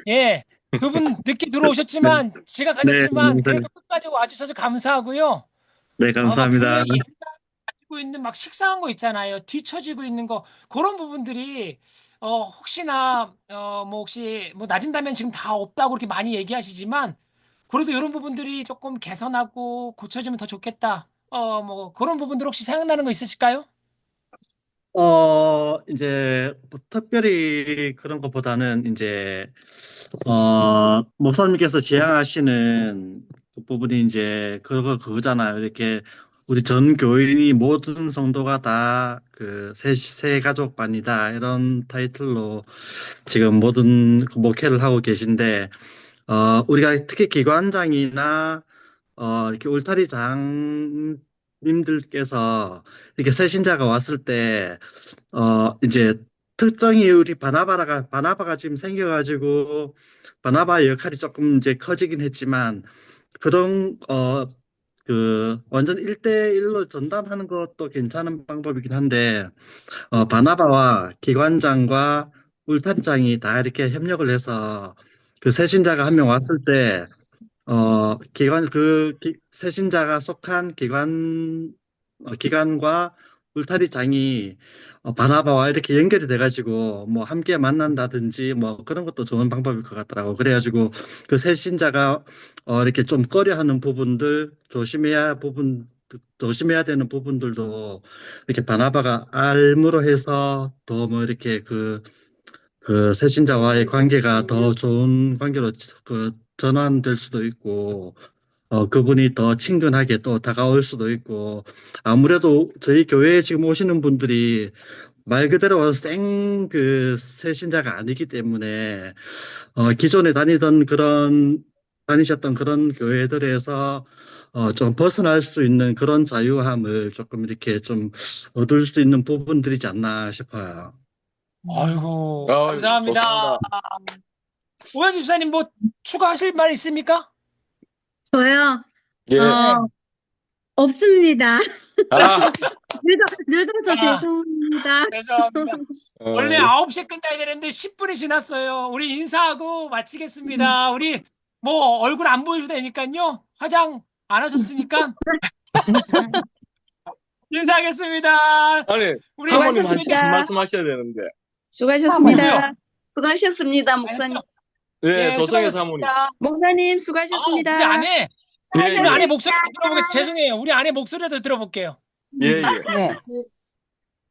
예. 예, 두 분 늦게 들어오셨지만, 시간 네, 가졌지만, 네, 그래도 끝까지 와주셔서 감사하고요. 네, 감사합니다. 분명히 입고 있는 막 식상한 거 있잖아요. 뒤처지고 있는 거 그런 부분들이 혹시나 뭐 혹시 뭐 낮은다면 지금 다 없다고 그렇게 많이 얘기하시지만 그래도 이런 부분들이 조금 개선하고 고쳐지면 더 좋겠다. 뭐 그런 부분들 혹시 생각나는 거 있으실까요? 이제 뭐 특별히 그런 것보다는 이제 목사님께서 지향하시는 그 부분이 이제 그거잖아요. 이렇게 우리 전 교인이 모든 성도가 다 그 새 가족반이다 이런 타이틀로 지금 모든 그 목회를 하고 계신데 우리가 특히 기관장이나 이렇게 울타리 장님들께서 이렇게 새 신자가 왔을 때 이제 특정히 우리 바나바가 지금 생겨가지고 바나바의 역할이 조금 이제 커지긴 했지만 그런 그 완전 1대1로 전담하는 것도 괜찮은 방법이긴 한데 바나바와 기관장과 울타리장이 다 이렇게 협력을 해서 그 새신자가 한 명 왔을 때 새신자가 속한 기관과 울타리장이 바나바와 이렇게 연결이 돼가지고 뭐 함께 만난다든지 뭐 그런 것도 좋은 방법일 것 같더라고. 그래가지고 그 새신자가 이렇게 좀 꺼려하는 부분들 조심해야 되는 부분들도 이렇게 바나바가 알므로 해서 더 뭐 이렇게 그 새신자와의 관계가 더 좋은 관계로 전환될 수도 있고, 그분이 더 친근하게 또 다가올 수도 있고, 아무래도 저희 교회에 지금 오시는 분들이 말 그대로 그 새신자가 아니기 때문에, 기존에 다니셨던 그런 교회들에서 좀 벗어날 수 있는 그런 자유함을 조금 이렇게 좀 얻을 수 있는 부분들이지 않나 싶어요. 아이고, 아이고, 감사합니다. 좋습니다. 오현 집사님 뭐 추가하실 말 있습니까? 저요? 예. 없습니다. 아, 늦어서 아, 죄송합니다. 죄송합니다. 원래 예. 9시에 끝나야 되는데 10분이 지났어요. 우리 인사하고 마치겠습니다. 우리 뭐 얼굴 안 보여도 되니까요. 화장 안 하셨으니까 인사하겠습니다. 아니, 우리 사모님 수고하셨습니다. 말씀하셔야 되는데. 수고하셨습니다. 누구요? 수고하셨습니다, 목사님. 예, 조성혜 사모님. 수고하셨습니다. 목사님 우리 수고하셨습니다. 아내, 예, 우리 예. 아내 목소리도 들어보겠습니다. 죄송해요. 우리 아내 목소리도 들어볼게요. 예, 예. 네.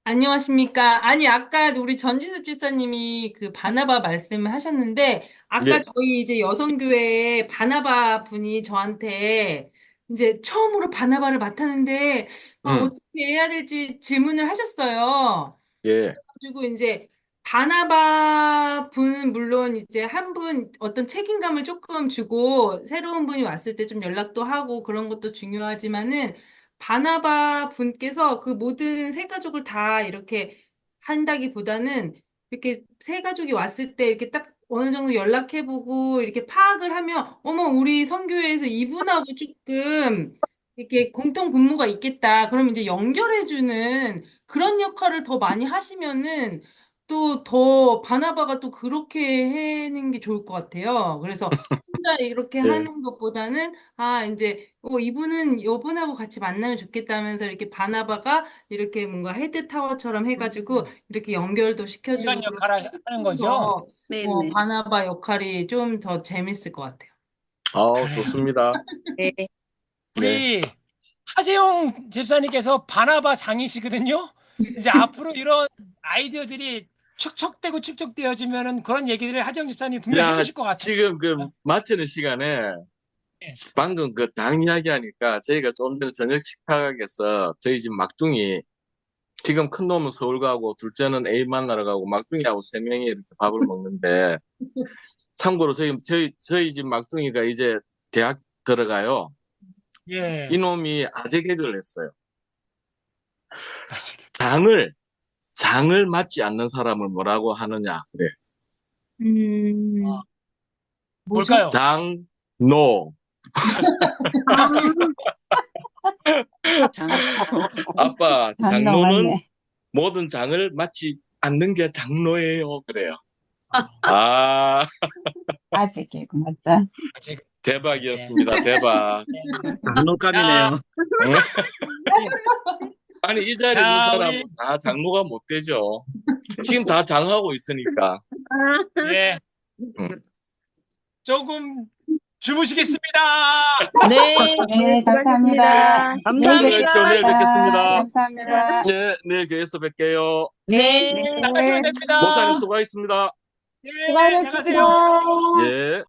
안녕하십니까. 아니, 아까 우리 전지수 집사님이 그 바나바 말씀을 하셨는데, 아까 예. 저희 이제 여성교회에 바나바 분이 저한테 이제 처음으로 바나바를 맡았는데, 어떻게 해야 될지 질문을 하셨어요. 예. 그리고 이제 바나바 분은 물론 이제 한 분 어떤 책임감을 조금 주고 새로운 분이 왔을 때 좀 연락도 하고 그런 것도 중요하지만은 바나바 분께서 그 모든 새 가족을 다 이렇게 한다기보다는 이렇게 새 가족이 왔을 때 이렇게 딱 어느 정도 연락해보고 이렇게 파악을 하면 어머 우리 선교회에서 이분하고 조금 이렇게 공통 분모가 있겠다. 그럼 이제 연결해주는 그런 역할을 더 많이 하시면은 또 더 바나바가 또 그렇게 하는 게 좋을 것 같아요. 그래서 혼자 이렇게 예. 하는 것보다는 이제 이분은 이분하고 같이 만나면 좋겠다면서 이렇게 바나바가 이렇게 뭔가 헤드 타워처럼 해가지고 이렇게 연결도 시켜주고 중간 역할을 하는 거죠. 더 네네. 바나바 역할이 좀 더 재밌을 것 같아요. 좋습니다. 네. 우리 하재용 집사님께서 바나바 장이시거든요. 이제 앞으로 이런 아이디어들이 축적되어지면은 그런 얘기들을 하재용 집사님 분명히 야, 해주실 것 같아요. 지금 마치는 시간에 네. 방금 당 이야기하니까 저희가 좀 전에 저녁 식탁에서 저희 집 막둥이 지금 큰 놈은 서울 가고 둘째는 애인 만나러 가고 막둥이하고 3명이 이렇게 밥을 먹는데 참고로 저희 집 막둥이가 이제 대학 들어가요. 예. 이놈이 아재 개그를 했어요. 아직. 장을 맞지 않는 사람을 뭐라고 하느냐 그래. 뭘까요? 장노. 아빠, 장로는 맞네. 모든 장을 맞지 않는 게 장로예요. 그래요. 아재 개그 맞다. 아직. 대박이었습니다. 대박. 장난감이네요. 아니, 이 자리에 있는 자, 사람은 다 장로가 못 되죠. 지금 다 장하고 있으니까. 예, 음. 조금 주무시겠습니다. 네. 네, 감사합니다. 감사합니다. 내일 뵙겠습니다. 감사합니다. 네, 내일 교회에서 뵐게요. 네. 나가시면 됩니다. 목사님 수고하셨습니다. 예, 나가세요. 수고하셨습니다. 예.